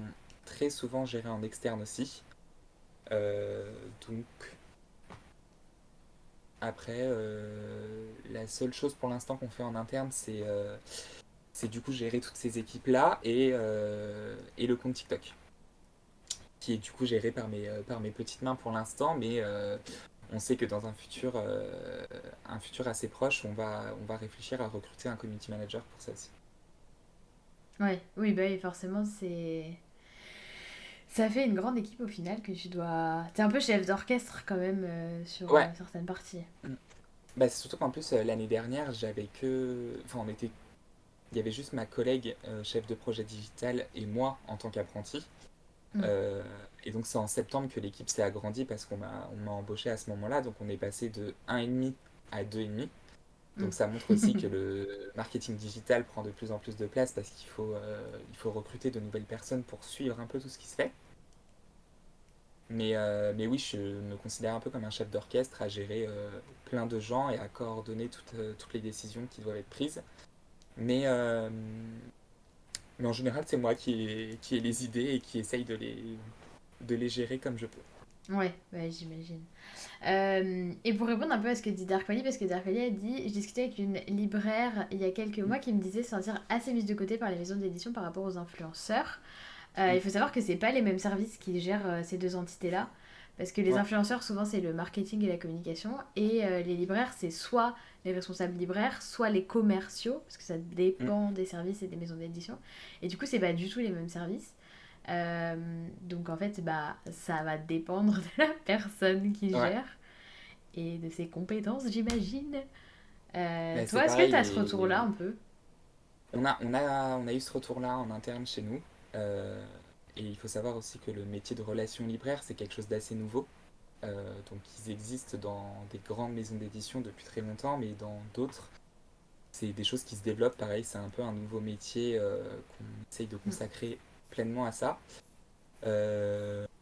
Speaker 2: très souvent gérés en externe aussi. Euh, donc après, la seule chose pour l'instant qu'on fait en interne, c'est du coup gérer toutes ces équipes-là et le compte TikTok, qui est du coup géré par mes petites mains pour l'instant, mais on sait que dans un futur assez proche, on va réfléchir à recruter un community manager pour ça aussi.
Speaker 1: Ouais, oui, bah oui, forcément, c'est. Ça fait une grande équipe au final que tu dois. T'es un peu chef d'orchestre quand même sur
Speaker 2: Ouais.
Speaker 1: certaines parties.
Speaker 2: Mm. Bah, c'est surtout qu'en plus, l'année dernière, j'avais que. Enfin, il y avait juste ma collègue chef de projet digital et moi en tant qu'apprenti.
Speaker 1: Mm.
Speaker 2: Euh, et donc c'est en septembre que l'équipe s'est agrandie parce on m'a embauché à ce moment-là. Donc on est passé de 1,5 à 2,5. Donc ça montre aussi que le marketing digital prend de plus en plus de place parce il faut recruter de nouvelles personnes pour suivre un peu tout ce qui se fait. Mais oui, je me considère un peu comme un chef d'orchestre à gérer plein de gens et à coordonner toutes les décisions qui doivent être prises. Mais, Mais en général, c'est moi qui ai les idées et qui essaye de les gérer comme je peux.
Speaker 1: Ouais, ouais, j'imagine. Et pour répondre un peu à ce que dit Darkwali, parce que Darkwali a dit, je discutais avec une libraire il y a quelques
Speaker 2: Mm,
Speaker 1: mois qui me disait se sentir assez mise de côté par les maisons d'édition par rapport aux influenceurs.
Speaker 2: mm.
Speaker 1: Il faut savoir que c'est pas les mêmes services qui gèrent ces deux entités-là. Parce que les
Speaker 2: Ouais.
Speaker 1: influenceurs, souvent, c'est le marketing et la communication. Et les libraires, c'est soit les responsables libraires, soit les commerciaux, parce que ça
Speaker 2: Mm.
Speaker 1: dépend des services et des maisons d'édition. Et du coup, c'est pas du tout les mêmes services. Donc en fait, bah, ça va dépendre de la personne qui
Speaker 2: Ouais.
Speaker 1: gère et de ses compétences, j'imagine.
Speaker 2: Mais c'est
Speaker 1: Toi, est-ce que
Speaker 2: pareil,
Speaker 1: tu as ce retour-là un peu?
Speaker 2: on a eu ce retour-là en interne chez nous. Euh, et il faut savoir aussi que le métier de relation libraire, c'est quelque chose d'assez nouveau. Donc ils existent dans des grandes maisons d'édition depuis très longtemps, mais dans d'autres, c'est des choses qui se développent. Pareil, c'est un peu un nouveau métier qu'on essaye de
Speaker 1: Mm.
Speaker 2: consacrer pleinement à ça.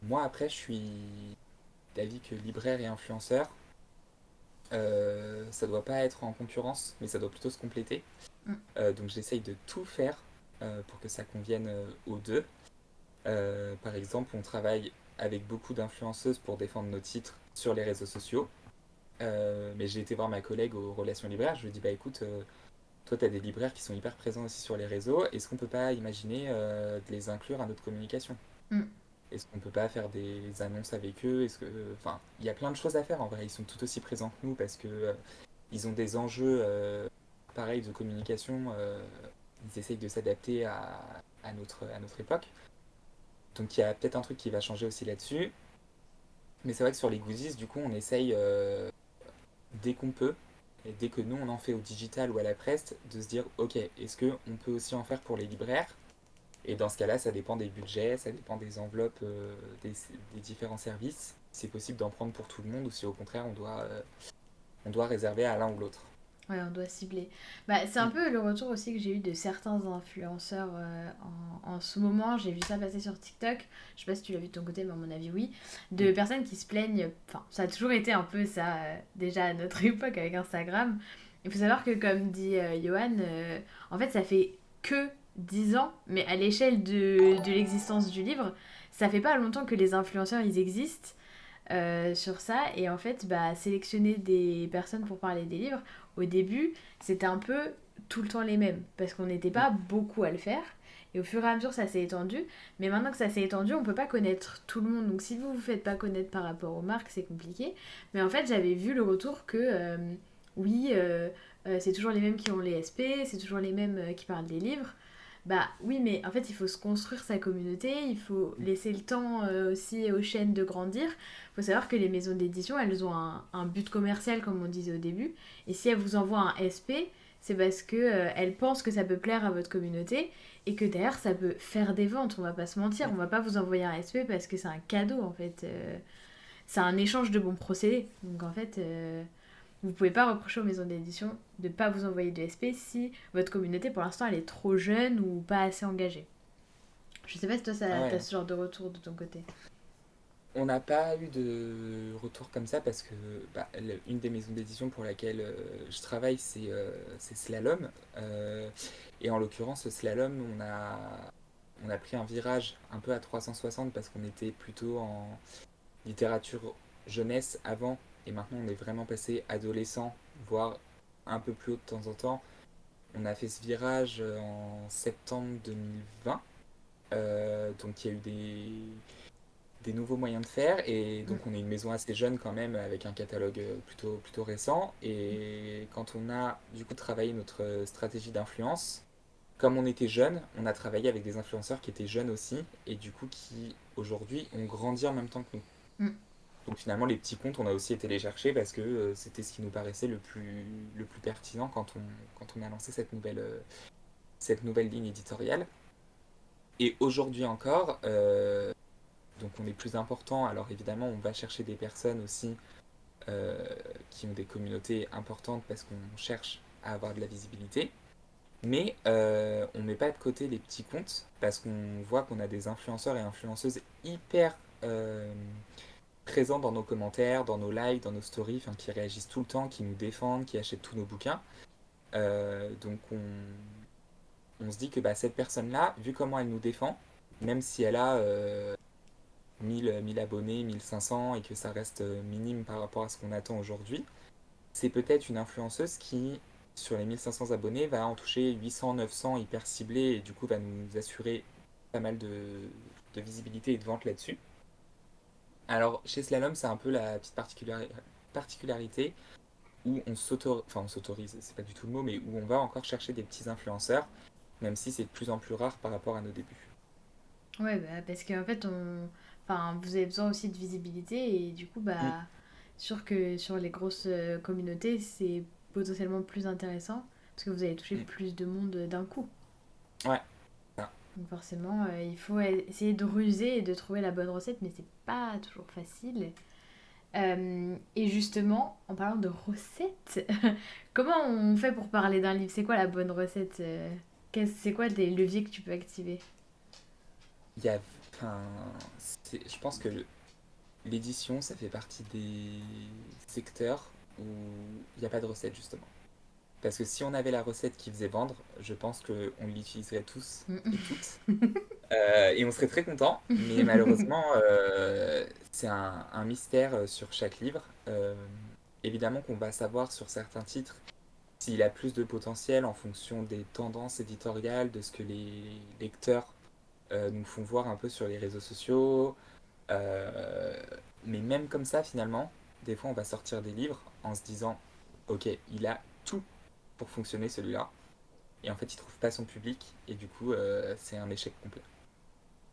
Speaker 2: Moi, après, je suis d'avis que libraire et influenceur, ça doit pas être en concurrence, mais ça doit plutôt se compléter.
Speaker 1: Mm.
Speaker 2: Donc j'essaye de tout faire pour que ça convienne aux deux. Par exemple, on travaille avec beaucoup d'influenceuses pour défendre nos titres sur les réseaux sociaux. Mais j'ai été voir ma collègue aux relations libraires. Je lui ai dit, bah écoute, toi, tu as des libraires qui sont hyper présents aussi sur les réseaux. Est-ce qu'on peut pas imaginer de les inclure à notre communication?
Speaker 1: Mm.
Speaker 2: Est-ce qu'on peut pas faire des annonces avec eux? Est-ce que, enfin, il y a plein de choses à faire en vrai. Ils sont tout aussi présents que nous parce que ils ont des enjeux pareils de communication. Ils essayent de s'adapter à notre époque. Donc il y a peut-être un truc qui va changer aussi là-dessus. Mais c'est vrai que sur les goodies, du coup, on essaye dès qu'on peut, et dès que nous on en fait au digital ou à la presse, de se dire ok, est-ce qu'on peut aussi en faire pour les libraires? Et dans ce cas-là, ça dépend des budgets, ça dépend des enveloppes des différents services. Si c'est possible d'en prendre pour tout le monde ou si au contraire on doit réserver à l'un ou l'autre.
Speaker 1: Ouais, on doit cibler. Bah, c'est un
Speaker 2: Mm,
Speaker 1: peu le retour aussi que j'ai eu de certains influenceurs en ce moment. J'ai vu ça passer sur TikTok. Je sais pas si tu l'as vu de ton côté, mais à mon avis, oui. De
Speaker 2: mm,
Speaker 1: personnes qui se plaignent. Enfin, ça a toujours été un peu ça, déjà à notre époque avec Instagram. Il faut savoir que, comme dit Johan, en fait, ça fait que 10 ans, mais à l'échelle de l'existence du livre, ça fait pas longtemps que les influenceurs ils existent sur ça. Et en fait, bah, sélectionner des personnes pour parler des livres, au début, c'était un peu tout le temps les mêmes, parce qu'on n'était
Speaker 2: mm.
Speaker 1: pas beaucoup à le faire. Et au fur et à mesure, ça s'est étendu. Mais maintenant que ça s'est étendu, on peut pas connaître tout le monde. Donc si vous vous faites pas connaître par rapport aux marques, c'est compliqué. Mais en fait, j'avais vu le retour que oui, c'est toujours les mêmes qui ont les SP, c'est toujours les mêmes qui parlent des livres. Bah oui, mais en fait, il faut se construire sa communauté, il faut laisser le temps aussi aux chaînes de grandir. Il faut savoir que les maisons d'édition, elles ont un but commercial, comme on disait au début. Et si elles vous envoient un SP, c'est parce que elles pensent que ça peut plaire à votre communauté et que derrière, ça peut faire des ventes. On va pas se mentir, on va pas vous envoyer un SP parce que c'est un cadeau, en fait. C'est un échange de bons procédés. Donc en fait, vous pouvez pas reprocher aux maisons d'édition de ne pas vous envoyer de SP si votre communauté pour l'instant elle est trop jeune ou pas assez engagée. Je sais pas si toi
Speaker 2: Ah
Speaker 1: t'as
Speaker 2: ouais.
Speaker 1: ce genre de retour de ton côté.
Speaker 2: On n'a pas eu de retour comme ça parce que bah, une des maisons d'édition pour laquelle je travaille, c'est Slalom. Euh, et en l'occurrence, Slalom, on a pris un virage un peu à 360 parce qu'on était plutôt en littérature jeunesse avant et maintenant on est vraiment passé adolescent, voire un peu plus haut de temps en temps. On a fait ce virage en septembre 2020. Donc il y a eu des nouveaux moyens de faire et
Speaker 1: Mm.
Speaker 2: donc on est une maison assez jeune quand même avec un catalogue plutôt récent et quand on a du coup travaillé notre stratégie d'influence, comme on était jeune, on a travaillé avec des influenceurs qui étaient jeunes aussi et du coup qui aujourd'hui ont grandi en même temps que nous.
Speaker 1: Mm.
Speaker 2: Donc finalement les petits comptes on a aussi été les chercher parce que c'était ce qui nous paraissait le plus pertinent quand on a lancé cette nouvelle ligne éditoriale. Et aujourd'hui encore, donc on est plus important. Alors évidemment, on va chercher des personnes aussi euh, qui ont des communautés importantes parce qu'on cherche à avoir de la visibilité. Mais on ne met pas de côté les petits comptes parce qu'on voit qu'on a des influenceurs et influenceuses hyper présents dans nos commentaires, dans nos likes, dans nos stories, enfin, qui réagissent tout le temps, qui nous défendent, qui achètent tous nos bouquins. Donc on se dit que bah, cette personne-là, vu comment elle nous défend, même si elle a 1000 abonnés, 1500 et que ça reste minime par rapport à ce qu'on attend aujourd'hui, c'est peut-être une influenceuse qui, sur les 1500 abonnés, va en toucher 800, 900 hyper ciblés et du coup va nous assurer pas mal de visibilité et de vente là-dessus. Alors, chez Slalom, c'est un peu la petite particularité où on s'autorise, c'est pas du tout le mot, mais où on va encore chercher des petits influenceurs, même si c'est de plus en plus rare par rapport à nos débuts.
Speaker 1: Ouais, bah, parce qu'en fait, enfin, vous avez besoin aussi de visibilité et du coup,
Speaker 2: Mm,
Speaker 1: bah, sûr que sur les grosses communautés, c'est potentiellement plus intéressant parce que vous allez toucher
Speaker 2: mm.
Speaker 1: plus de monde d'un coup.
Speaker 2: Ouais, ça.
Speaker 1: Donc forcément, il faut essayer de ruser et de trouver la bonne recette, mais c'est pas toujours facile. Et justement, en parlant de recettes, comment on fait pour parler d'un livre? C'est quoi la bonne recette? C'est quoi les leviers que tu peux activer?
Speaker 2: Il y a, enfin, je pense que l'édition, ça fait partie des secteurs où il n'y a pas de recette, justement. Parce que si on avait la recette qui faisait vendre, je pense qu'on l'utiliserait tous et toutes. Et on serait très contents. Mais malheureusement, c'est un mystère sur chaque livre. Évidemment qu'on va savoir sur certains titres s'il a plus de potentiel en fonction des tendances éditoriales, de ce que les lecteurs nous font voir un peu sur les réseaux sociaux. Euh, mais même comme ça, finalement, des fois, on va sortir des livres en se disant, ok, il a tout pour fonctionner celui-là. Et en fait, il trouve pas son public. Et du coup, c'est un échec complet.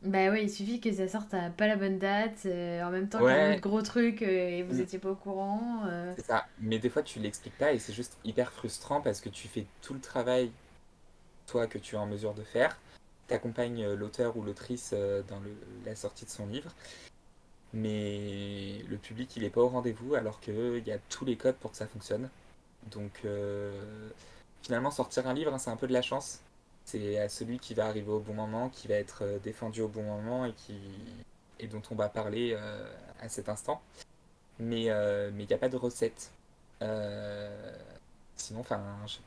Speaker 1: Bah ouais, il suffit que ça sorte à pas la bonne date, en même temps qu'un autre
Speaker 2: Ouais,
Speaker 1: gros truc et vous
Speaker 2: mm,
Speaker 1: étiez pas au courant.
Speaker 2: c'est ça. Mais des fois, tu l'expliques pas et c'est juste hyper frustrant parce que tu fais tout le travail, toi, que tu es en mesure de faire. T'accompagnes l'auteur ou l'autrice dans la sortie de son livre. Mais le public, il est pas au rendez-vous alors qu'il y a tous les codes pour que ça fonctionne. Donc finalement, sortir un livre, hein, c'est un peu de la chance. C'est à celui qui va arriver au bon moment, qui va être défendu au bon moment et dont on va parler à cet instant. Mais il n'y a pas de recette. Euh, Sinon, enfin,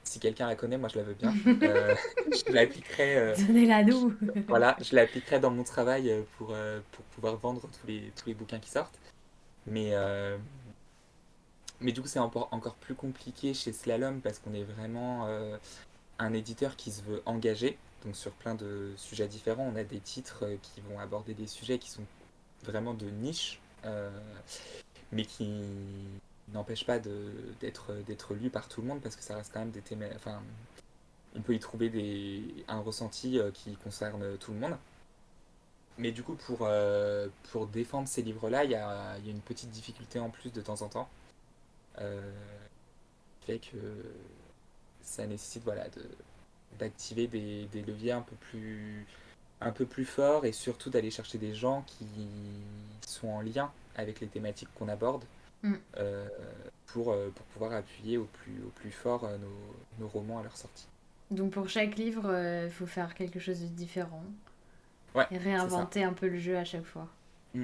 Speaker 2: si quelqu'un la connaît, moi je la veux bien. Je l'appliquerai,
Speaker 1: Donnez-la nous!
Speaker 2: voilà, je l'appliquerai dans mon travail pour pouvoir vendre tous les bouquins qui sortent. Mais, euh, mais du coup, c'est encore plus compliqué chez Slalom parce qu'on est vraiment un éditeur qui se veut engagé. Donc sur plein de sujets différents, on a des titres qui vont aborder des sujets qui sont vraiment de niche, mais qui n'empêchent pas d'être lus par tout le monde parce que ça reste quand même des thèmes. Enfin, on peut y trouver un ressenti qui concerne tout le monde. Mais du coup, pour défendre ces livres-là, il y a une petite difficulté en plus de temps en temps. Euh, qui fait que ça nécessite voilà, d'activer des leviers un peu plus forts et surtout d'aller chercher des gens qui sont en lien avec les thématiques qu'on aborde
Speaker 1: Mm.
Speaker 2: euh, pour pouvoir appuyer au plus fort nos romans à leur sortie.
Speaker 1: Donc pour chaque livre, il faut faire quelque chose de différent
Speaker 2: Ouais,
Speaker 1: et
Speaker 2: c'est ça.
Speaker 1: réinventer un peu le jeu à chaque fois.
Speaker 2: Mm.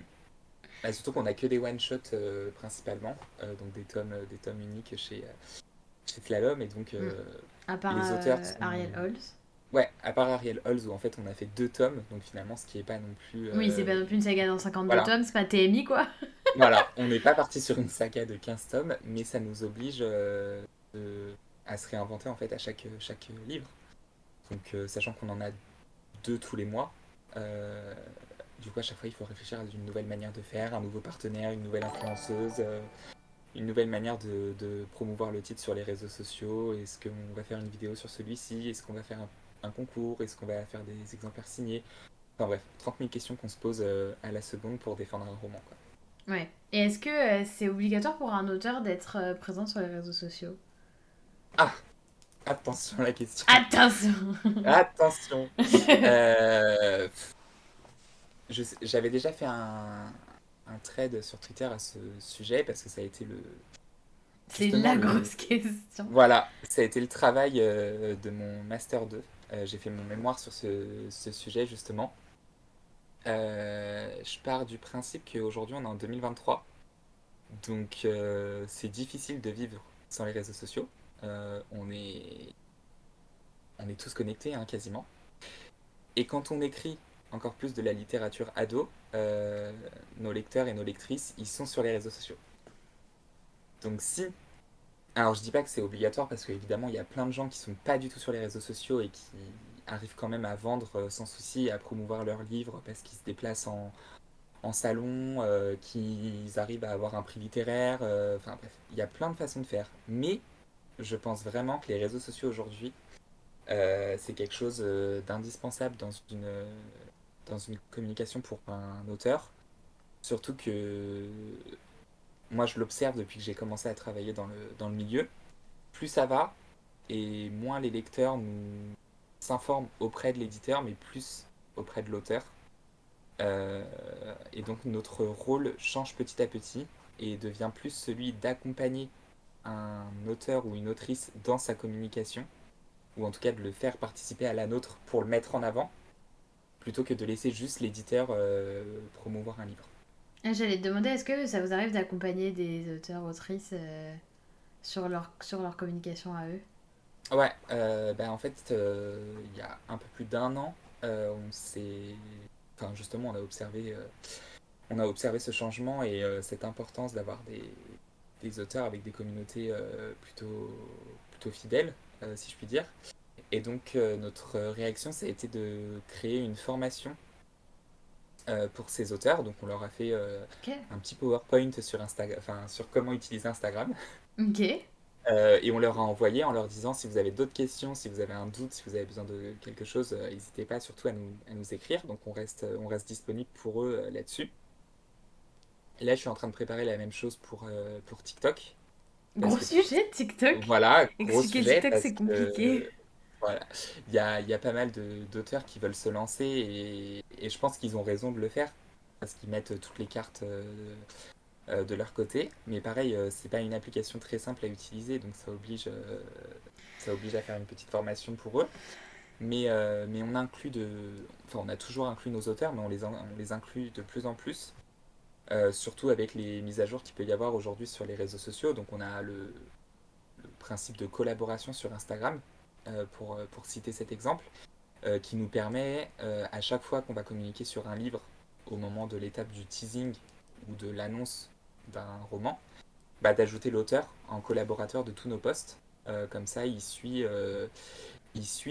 Speaker 2: Bah, surtout qu'on a que des one-shots principalement, donc des tomes uniques chez Slalom, et donc
Speaker 1: Mm. À part
Speaker 2: les auteurs
Speaker 1: Ariel
Speaker 2: sont.
Speaker 1: Holz.
Speaker 2: Ouais, à part Ariel Holz, où en fait on a fait 2 tomes, donc finalement ce qui est pas non plus.
Speaker 1: Oui, c'est pas non plus une saga dans 52
Speaker 2: Voilà,
Speaker 1: tomes, c'est pas TMI quoi.
Speaker 2: voilà, on n'est pas parti sur une saga de 15 tomes, mais ça nous oblige à se réinventer en fait à chaque livre. Donc sachant qu'on en a 2 tous les mois, euh, du coup à chaque fois il faut réfléchir à une nouvelle manière de faire, un nouveau partenaire, une nouvelle influenceuse, une nouvelle manière de promouvoir le titre sur les réseaux sociaux. Est-ce qu'on va faire une vidéo sur celui-ci? Est-ce qu'on va faire un concours? Est-ce qu'on va faire des exemplaires signés? Enfin bref, 30 000 questions qu'on se pose à la seconde pour défendre un roman, quoi.
Speaker 1: Ouais. Et est-ce que c'est obligatoire pour un auteur d'être présent sur les réseaux sociaux?
Speaker 2: Ah, attention à la question.
Speaker 1: Attention!
Speaker 2: Attention. Euh, J'avais déjà fait un thread sur Twitter à ce sujet parce que ça a été
Speaker 1: C'est
Speaker 2: justement
Speaker 1: la grosse question.
Speaker 2: voilà, ça a été le travail de mon master 2. J'ai fait mon mémoire sur ce sujet justement. Je pars du principe qu'aujourd'hui on est en 2023, donc c'est difficile de vivre sans les réseaux sociaux. On est on est tous connectés, hein, quasiment. Et quand on écrit encore plus de la littérature ado, nos lecteurs et nos lectrices, ils sont sur les réseaux sociaux. Donc si... Alors je dis pas que c'est obligatoire parce qu'évidemment il y a plein de gens qui sont pas du tout sur les réseaux sociaux et qui arrivent quand même à vendre sans souci et à promouvoir leurs livres parce qu'ils se déplacent en salon, qu'ils arrivent à avoir un prix littéraire, enfin bref, il y a plein de façons de faire. Mais je pense vraiment que les réseaux sociaux aujourd'hui, c'est quelque chose d'indispensable dans une communication pour un auteur. Surtout que moi je l'observe depuis que j'ai commencé à travailler dans le milieu. Plus ça va, et moins les lecteurs s'informent auprès de l'éditeur, mais plus auprès de l'auteur. Euh, et donc notre rôle change petit à petit et devient plus celui d'accompagner un auteur ou une autrice dans sa communication, ou en tout cas de le faire participer à la nôtre pour le mettre en avant, plutôt que de laisser juste l'éditeur promouvoir un livre.
Speaker 1: Ah, j'allais te demander, est-ce que ça vous arrive d'accompagner des auteurs, autrices sur leur communication à eux?
Speaker 2: Ouais, ben en fait, il y a un peu plus d'un an, on s'est... Enfin, justement, on a observé ce changement et cette importance d'avoir des auteurs avec des communautés plutôt fidèles, si je puis dire. Et donc, notre réaction, ça a été de créer une formation pour ces auteurs. Donc, on leur a fait
Speaker 1: Ok.
Speaker 2: un petit PowerPoint sur Instagram, enfin, sur comment utiliser Instagram.
Speaker 1: Ok.
Speaker 2: Et on leur a envoyé en leur disant si vous avez d'autres questions, si vous avez un doute, si vous avez besoin de quelque chose, n'hésitez pas surtout à nous écrire. Donc on reste disponible pour eux là-dessus. Et là, je suis en train de préparer la même chose pour TikTok. Parce
Speaker 1: Gros
Speaker 2: que
Speaker 1: sujet, TikTok.
Speaker 2: voilà, gros
Speaker 1: Expliquer
Speaker 2: sujet,
Speaker 1: TikTok,
Speaker 2: parce
Speaker 1: c'est compliqué.
Speaker 2: que voilà, il y a pas mal d'auteurs qui veulent se lancer et je pense qu'ils ont raison de le faire. Parce qu'ils mettent toutes les cartes de leur côté. Mais pareil, c'est pas une application très simple à utiliser, donc ça oblige à faire une petite formation pour eux. Mais enfin, on a toujours inclus nos auteurs, mais on les inclut de plus en plus. Surtout avec les mises à jour qu'il peut y avoir aujourd'hui sur les réseaux sociaux. Donc on a le principe de collaboration sur Instagram, pour citer cet exemple, qui nous permet, à chaque fois qu'on va communiquer sur un livre, au moment de l'étape du teasing ou de l'annonce d'un roman, bah, d'ajouter l'auteur en collaborateur de tous nos posts. Comme ça, il suit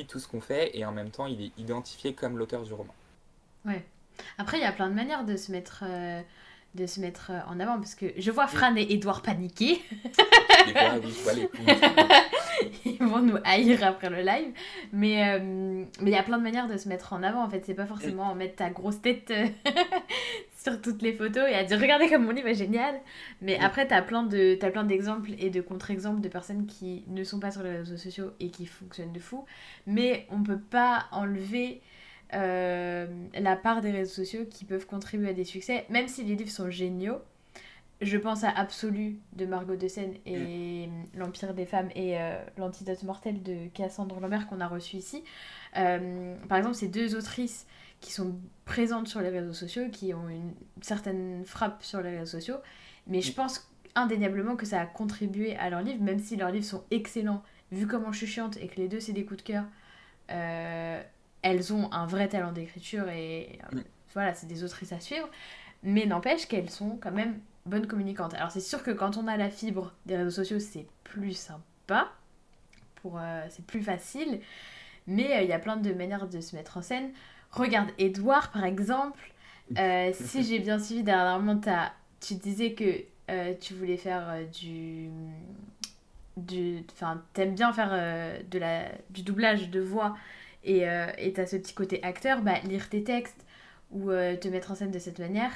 Speaker 2: tout ce qu'on fait et en même temps, il est identifié comme l'auteur du roman.
Speaker 1: Ouais. Après, il y a plein de manières de se mettre en avant parce que je vois
Speaker 2: Mm.
Speaker 1: Fran et Edouard paniquer.
Speaker 2: Oui, je vois les pouces. Mm.
Speaker 1: Ils vont nous haïr après le live. Mais il y a plein de manières de se mettre en avant. En fait, c'est pas
Speaker 2: Mm.
Speaker 1: forcément mettre ta grosse tête sur toutes les photos et à dire regardez comme mon livre est génial. Mais
Speaker 2: Mm.
Speaker 1: après, t'as plein d'exemples et de contre-exemples de personnes qui ne sont pas sur les réseaux sociaux et qui fonctionnent de fou. Mais on peut pas enlever la part des réseaux sociaux qui peuvent contribuer à des succès, même si les livres sont géniaux. Je pense à Absolu de Margot de Seine
Speaker 2: Mm.
Speaker 1: et L'Empire des femmes et L'Antidote mortel de Cassandre Lambert qu'on a reçu ici. Par exemple, ces deux autrices qui sont présentes sur les réseaux sociaux, qui ont une certaine frappe sur les réseaux sociaux, mais je
Speaker 2: Mm.
Speaker 1: pense indéniablement que ça a contribué à leurs livres, même si leurs livres sont excellents, vu comment je suis chiante et que les deux c'est des coups de cœur. euh, Elles ont un vrai talent d'écriture et
Speaker 2: Mm.
Speaker 1: voilà, c'est des autrices à suivre, mais n'empêche qu'elles sont quand même bonnes communicantes. Alors c'est sûr que quand on a la fibre des réseaux sociaux, c'est plus sympa, c'est plus facile, mais il y a plein de manières de se mettre en scène. Regarde, Edouard par exemple, si j'ai bien suivi dernièrement, tu disais que tu voulais faire enfin, t'aimes bien faire du doublage de voix et t'as ce petit côté acteur, bah, lire tes textes ou te mettre en scène de cette manière.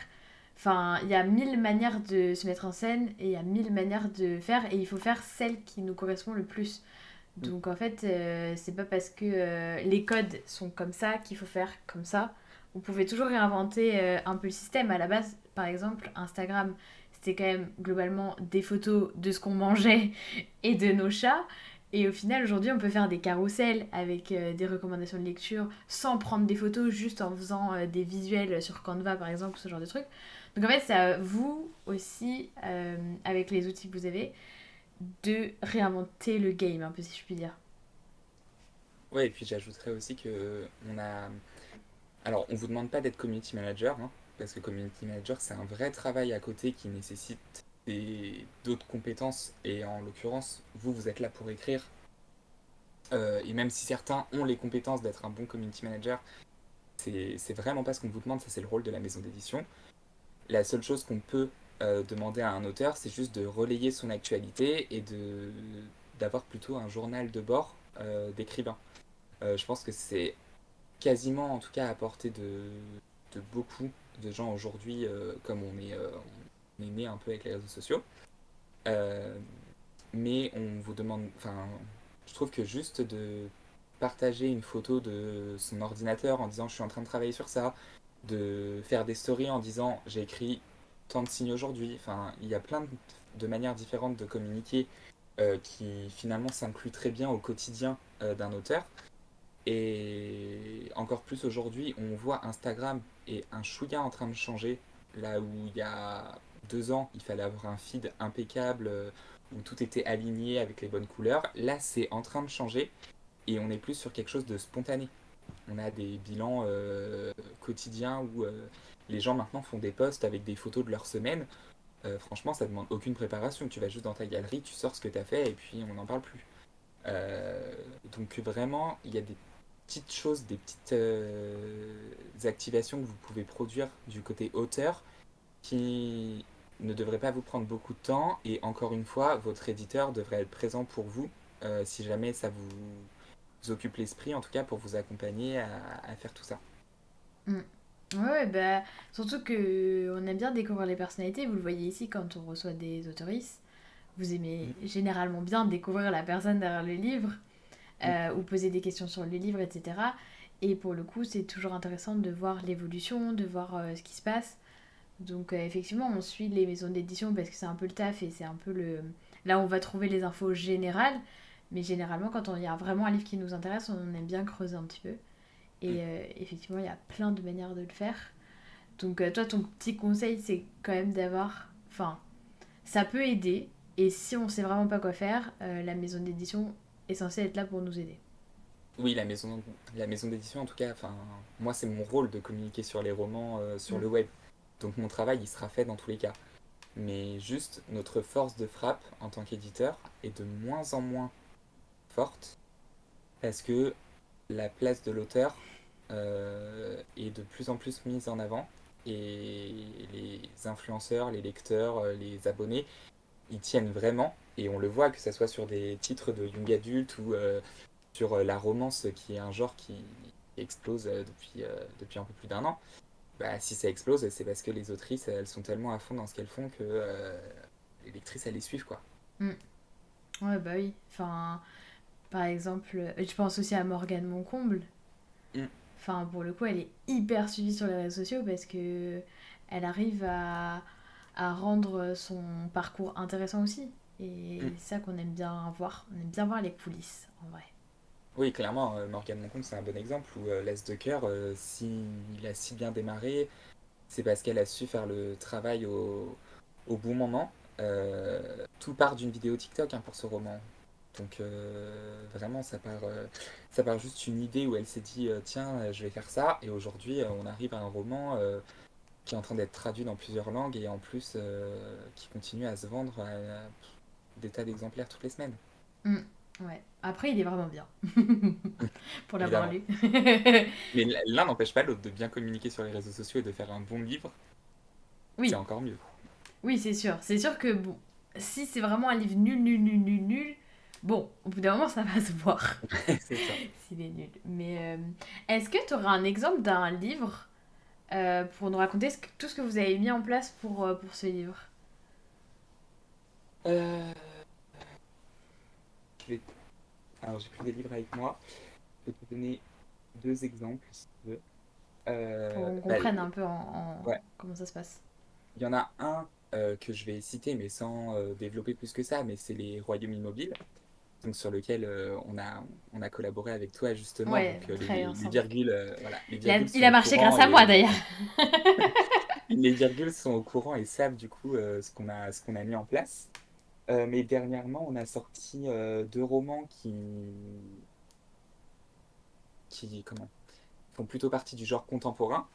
Speaker 1: Enfin, il y a mille manières de se mettre en scène et il y a mille manières de faire et il faut faire celle qui nous correspond le plus.
Speaker 2: Mm.
Speaker 1: Donc en fait, c'est pas parce que les codes sont comme ça qu'il faut faire comme ça. Vous pouvez toujours réinventer un peu le système. À la base, par exemple, Instagram, c'était quand même globalement des photos de ce qu'on mangeait et de nos chats. Et au final, aujourd'hui, on peut faire des carousels avec des recommandations de lecture sans prendre des photos, juste en faisant des visuels sur Canva, par exemple, ce genre de truc. Donc en fait, c'est à vous aussi, avec les outils que vous avez, de réinventer le game, un peu si je puis dire.
Speaker 2: Ouais, et puis j'ajouterais aussi que on a. Alors, on vous demande pas d'être community manager, hein, parce que community manager, c'est un vrai travail à côté qui nécessite d'autres compétences. Et en l'occurrence, vous êtes là pour écrire. Et même si certains ont les compétences d'être un bon community manager, c'est vraiment pas ce qu'on vous demande, ça c'est le rôle de la maison d'édition. La seule chose qu'on peut demander à un auteur, c'est juste de relayer son actualité et d'avoir plutôt un journal de bord d'écrivain. Je pense que c'est quasiment, en tout cas, à portée de beaucoup de gens aujourd'hui, comme on est né un peu avec les réseaux sociaux. Euh, mais on vous demande, enfin, je trouve que juste de partager une photo de son ordinateur en disant je suis en train de travailler sur ça, de faire des stories en disant j'ai écrit tant de signes aujourd'hui, enfin, il y a plein de manières différentes de communiquer qui finalement s'incluent très bien au quotidien d'un auteur. Et encore plus aujourd'hui, on voit Instagram est un chouïa en train de changer. Là où il y a 2 ans, il fallait avoir un feed impeccable où tout était aligné avec les bonnes couleurs. Là, c'est en train de changer et on est plus sur quelque chose de spontané. On a des bilans quotidiens où les gens maintenant font des posts avec des photos de leur semaine. Franchement, ça demande aucune préparation. Tu vas juste dans ta galerie, tu sors ce que tu as fait et puis on n'en parle plus. Euh, donc vraiment, il y a des petites choses, des petites activations que vous pouvez produire du côté auteur qui ne devraient pas vous prendre beaucoup de temps. Et encore une fois, votre éditeur devrait être présent pour vous si jamais ça vous occupe l'esprit, en tout cas pour vous accompagner à faire tout ça.
Speaker 1: Mm. Ouais, bah, surtout que on aime bien découvrir les personnalités. Vous le voyez ici quand on reçoit des autoristes. Vous aimez
Speaker 2: Mm,
Speaker 1: généralement bien découvrir la personne derrière le livre
Speaker 2: mm,
Speaker 1: ou poser des questions sur le livre, etc. Et pour le coup, c'est toujours intéressant de voir l'évolution, de voir ce qui se passe. Donc effectivement, on suit les maisons d'édition parce que c'est un peu le taf et c'est un peu le... Là, on va trouver les infos générales. Mais généralement, quand il y a vraiment un livre qui nous intéresse, on aime bien creuser un petit peu.
Speaker 2: mm.
Speaker 1: Et effectivement, il y a plein de manières de le faire. Donc toi, ton petit conseil, c'est quand même d'avoir... Enfin, ça peut aider. Et si on sait vraiment pas quoi faire, la maison d'édition est censée être là pour nous aider.
Speaker 2: Oui, la maison d'édition, en tout cas, enfin, moi, c'est mon rôle de communiquer sur les romans sur
Speaker 1: Mm.
Speaker 2: le web. Donc mon travail, il sera fait dans tous les cas. Mais juste, notre force de frappe en tant qu'éditeur est de moins en moins forte parce que la place de l'auteur est de plus en plus mise en avant et les influenceurs, les lecteurs, les abonnés, ils tiennent vraiment et on le voit que ce soit sur des titres de young adult ou sur la romance qui est un genre qui explose depuis un peu plus d'1 an. Bah, si ça explose, c'est parce que les autrices, elles sont tellement à fond dans ce qu'elles font que les lectrices, elles les suivent, quoi.
Speaker 1: Mm. Ouais, bah oui. Enfin, par exemple, je pense aussi à Morgane Moncomble.
Speaker 2: Mm,
Speaker 1: Enfin, pour le coup, elle est hyper suivie sur les réseaux sociaux parce que elle arrive à rendre son parcours intéressant aussi. Et
Speaker 2: mm.
Speaker 1: c'est ça qu'on aime bien voir. On aime bien voir les coulisses, en vrai.
Speaker 2: Oui, clairement, Morgane Moncombe, c'est un bon exemple où l'As de cœur, s'il a si bien démarré, c'est parce qu'elle a su faire le travail au bon moment. Tout part d'une vidéo TikTok hein, pour ce roman. Donc vraiment, ça part juste une idée où elle s'est dit, tiens, je vais faire ça. Et aujourd'hui, on arrive à un roman qui est en train d'être traduit dans plusieurs langues et en plus qui continue à se vendre à des tas d'exemplaires toutes les semaines.
Speaker 1: Mm. Ouais. Après, il est vraiment bien. Pour l'avoir
Speaker 2: Évidemment.
Speaker 1: lu.
Speaker 2: Mais l'un n'empêche pas l'autre de bien communiquer sur les réseaux sociaux et de faire un bon livre, c'est
Speaker 1: Oui,
Speaker 2: encore mieux.
Speaker 1: oui, c'est sûr. C'est sûr que bon, si c'est vraiment un livre nul, nul, nul, nul, nul, bon, au bout d'un moment, ça va se voir
Speaker 2: C'est ça.
Speaker 1: s'il est nul. Mais est-ce que tu auras un exemple d'un livre pour nous raconter tout ce que vous avez mis en place pour ce livre?
Speaker 2: Euh, je vais... Alors, j'ai pris des livres avec moi. Je vais te donner 2 exemples si tu veux.
Speaker 1: Pour qu'on
Speaker 2: Bah,
Speaker 1: comprenne un peu
Speaker 2: ouais,
Speaker 1: comment ça se passe.
Speaker 2: il y en a un que je vais citer, mais sans développer plus que ça, mais c'est les Royaumes Immobiles, donc sur lequel on a collaboré avec toi justement.
Speaker 1: Ouais,
Speaker 2: Donc
Speaker 1: on travaille
Speaker 2: les
Speaker 1: ensemble.
Speaker 2: virgules, voilà, les virgules
Speaker 1: Il
Speaker 2: sont
Speaker 1: a
Speaker 2: au
Speaker 1: marché
Speaker 2: courant
Speaker 1: grâce à moi d'ailleurs.
Speaker 2: les virgules sont au courant et savent du coup ce qu'on a mis en place. Mais dernièrement, on a sorti 2 romans qui font plutôt partie du genre contemporain.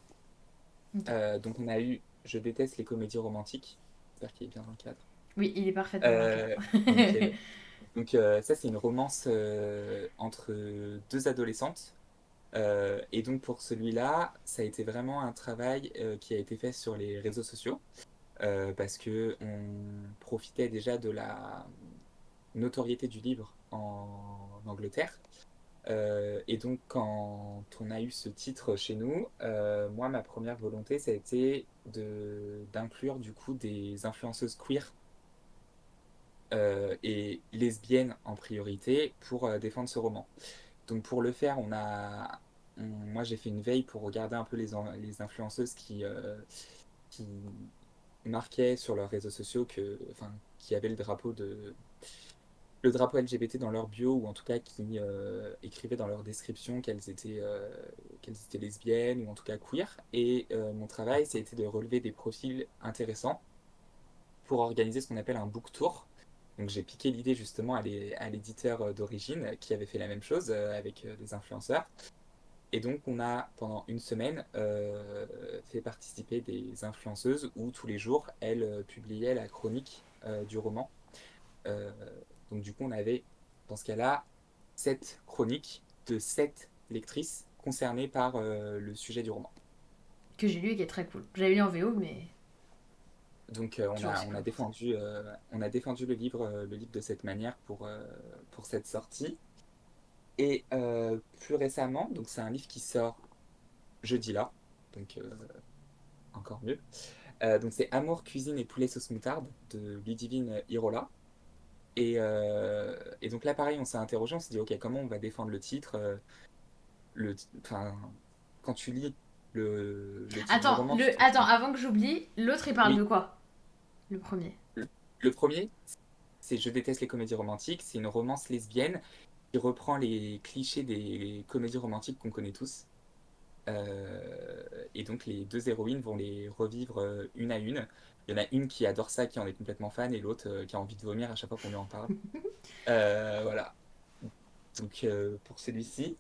Speaker 1: Ok.
Speaker 2: Donc on a eu Je déteste les comédies romantiques. J'espère qu'il est bien dans le cadre.
Speaker 1: Oui, il est parfaitement dans le cadre.
Speaker 2: Euh, Nickel. Donc ça, c'est une romance entre deux adolescentes. Et donc pour celui-là, ça a été vraiment un travail qui a été fait sur les réseaux sociaux parce que on profitait déjà de la notoriété du livre en Angleterre. Et donc quand on a eu ce titre chez nous, moi ma première volonté ça a été d'inclure du coup des influenceuses queer et lesbiennes en priorité pour défendre ce roman. Donc pour le faire, moi j'ai fait une veille pour regarder un peu les influenceuses qui marquaient sur leurs réseaux sociaux qui avaient le drapeau LGBT dans leur bio ou en tout cas qui écrivaient dans leur description qu'elles étaient lesbiennes ou en tout cas queer. Et mon travail, c'était de relever des profils intéressants pour organiser ce qu'on appelle un book tour. Donc j'ai piqué l'idée justement à l'éditeur d'origine qui avait fait la même chose avec des influenceurs. Et donc on a pendant une semaine fait participer des influenceuses où tous les jours elles publiaient la chronique du roman. Euh, donc du coup on avait dans ce cas-là 7 chroniques de 7 lectrices concernées par le sujet du roman.
Speaker 1: Que j'ai lu et qui est très cool. J'avais lu en VO, mais
Speaker 2: Donc
Speaker 1: toujours aussi cool.
Speaker 2: on a défendu le livre de cette manière pour cette sortie. Et plus récemment, donc c'est un livre qui sort jeudi là, donc encore mieux. Donc c'est Amour, cuisine et poulet sauce moutarde de Ludivine Irola. Et donc là, pareil, on s'est interrogé, on s'est dit, ok, comment on va défendre le titre enfin, quand tu lis le titre du roman, tu te
Speaker 1: Attends,
Speaker 2: dis,
Speaker 1: avant que j'oublie, l'autre il parle de
Speaker 2: oui,
Speaker 1: quoi? Le premier.
Speaker 2: le premier, c'est Je déteste les comédies romantiques, c'est une romance lesbienne qui reprend les clichés des comédies romantiques qu'on connaît tous. Et donc les deux héroïnes vont les revivre une à une. Il y en a une qui adore ça, qui en est complètement fan, et l'autre qui a envie de vomir à chaque fois qu'on lui en parle. Voilà. Donc pour celui-ci.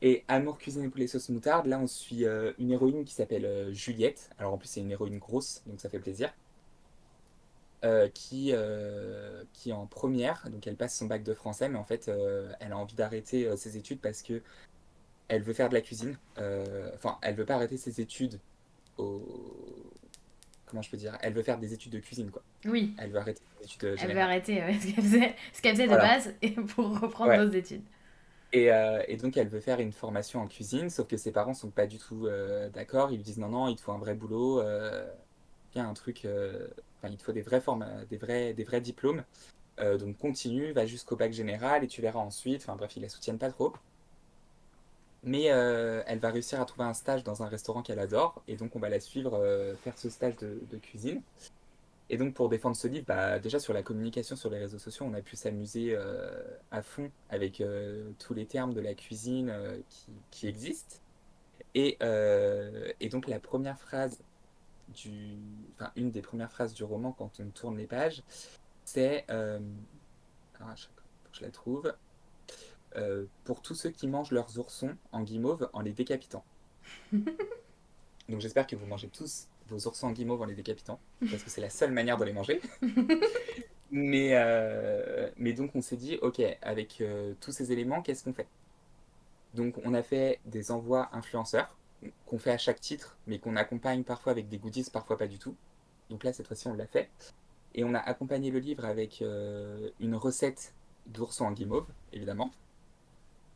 Speaker 2: Et Amour, cuisine et poulet sauce moutarde, là on suit une héroïne qui s'appelle Juliette. Alors en plus c'est une héroïne grosse, donc ça fait plaisir. Qui est en première, donc elle passe son bac de français, mais en fait elle a envie d'arrêter ses études parce que elle veut faire de la cuisine. Enfin, elle veut pas arrêter ses études au... Comment je peux dire? Elle veut faire des études de cuisine, quoi.
Speaker 1: Oui,
Speaker 2: Elle veut arrêter ses études
Speaker 1: elle veut
Speaker 2: générales.
Speaker 1: arrêter ce qu'elle faisait de
Speaker 2: Voilà.
Speaker 1: base et pour reprendre
Speaker 2: Ouais.
Speaker 1: d'autres études.
Speaker 2: Et donc, elle veut faire une formation en cuisine, sauf que ses parents sont pas du tout d'accord. Ils lui disent non, non, il te faut un vrai boulot, il y a un truc, enfin, il te faut des vrais diplômes. Donc, continue, va jusqu'au bac général et tu verras ensuite. Enfin, bref, ils la soutiennent pas trop. Mais elle va réussir à trouver un stage dans un restaurant qu'elle adore. Et donc, on va la suivre faire ce stage de cuisine. Et donc, pour défendre ce livre, bah, déjà sur la communication sur les réseaux sociaux, on a pu s'amuser à fond avec tous les termes de la cuisine qui existent. Et donc, enfin, une des premières phrases du roman, quand on tourne les pages, c'est, alors, faut que je la trouve, pour tous ceux qui mangent leurs oursons en guimauve en les décapitant. Donc, j'espère que vous mangez tous vos oursons en guimauve en les décapitant, parce que c'est la seule manière de les manger. Mais donc, on s'est dit, OK, avec tous ces éléments, qu'est-ce qu'on fait? Donc, on a fait des envois influenceurs qu'on fait à chaque titre, mais qu'on accompagne parfois avec des goodies, parfois pas du tout. Donc là, cette fois-ci, on l'a fait. Et on a accompagné le livre avec une recette d'ourson en guimauve, évidemment,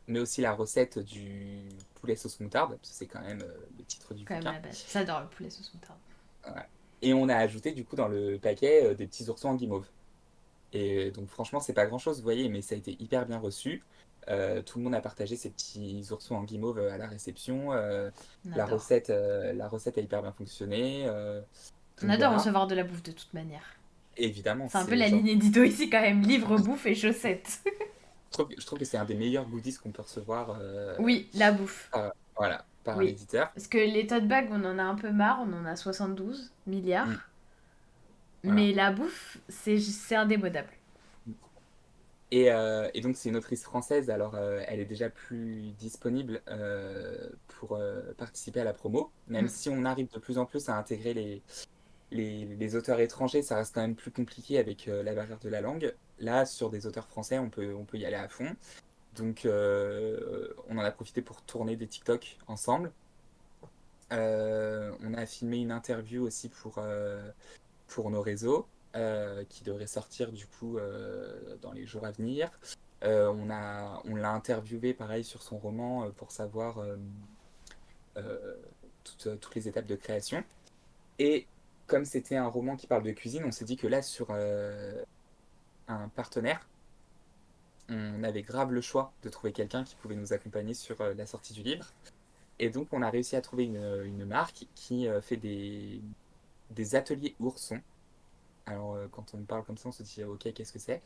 Speaker 2: mais aussi la recette du poulet sauce moutarde, parce que c'est quand même le titre du
Speaker 1: Quand même
Speaker 2: bouquin.
Speaker 1: la base. J'adore le poulet sauce moutarde.
Speaker 2: Voilà. Et on a ajouté du coup dans le paquet des petits oursons en guimauve. Et donc franchement, c'est pas grand-chose, vous voyez, mais ça a été hyper bien reçu. Tout le monde a partagé ses petits oursons en guimauve à la réception.
Speaker 1: On adore.
Speaker 2: La recette a hyper bien fonctionné.
Speaker 1: On
Speaker 2: Donc
Speaker 1: adore
Speaker 2: voilà,
Speaker 1: recevoir de la bouffe de toute manière.
Speaker 2: évidemment,
Speaker 1: C'est un peu
Speaker 2: c'est
Speaker 1: la
Speaker 2: genre,
Speaker 1: ligne édito ici quand même. Livre, bouffe et chaussettes.
Speaker 2: je trouve que c'est un des meilleurs goodies qu'on peut recevoir
Speaker 1: Oui, la bouffe.
Speaker 2: voilà, par un
Speaker 1: Oui.
Speaker 2: éditeur.
Speaker 1: Parce que les tote bags, on en a un peu marre. On en a 72
Speaker 2: Mm,
Speaker 1: milliards.
Speaker 2: voilà.
Speaker 1: Mais la bouffe, c'est indémodable.
Speaker 2: Et donc, c'est une autrice française, alors elle est déjà plus disponible pour participer à la promo, même
Speaker 1: Mm.
Speaker 2: si on arrive de plus en plus à intégrer les auteurs étrangers, ça reste quand même plus compliqué avec la barrière de la langue. Là, sur des auteurs français, on peut y aller à fond. Donc, on en a profité pour tourner des TikTok ensemble. On a filmé une interview aussi pour nos réseaux, qui devrait sortir du coup dans les jours à venir. On l'a interviewé pareil sur son roman pour savoir euh, toutes les étapes de création. Et comme c'était un roman qui parle de cuisine, on s'est dit que là, sur un partenaire, on avait grave le choix de trouver quelqu'un qui pouvait nous accompagner sur la sortie du livre. Et donc, on a réussi à trouver une marque qui fait des ateliers oursons. Alors, quand on parle comme ça, on se dit, ok, qu'est-ce que c'est?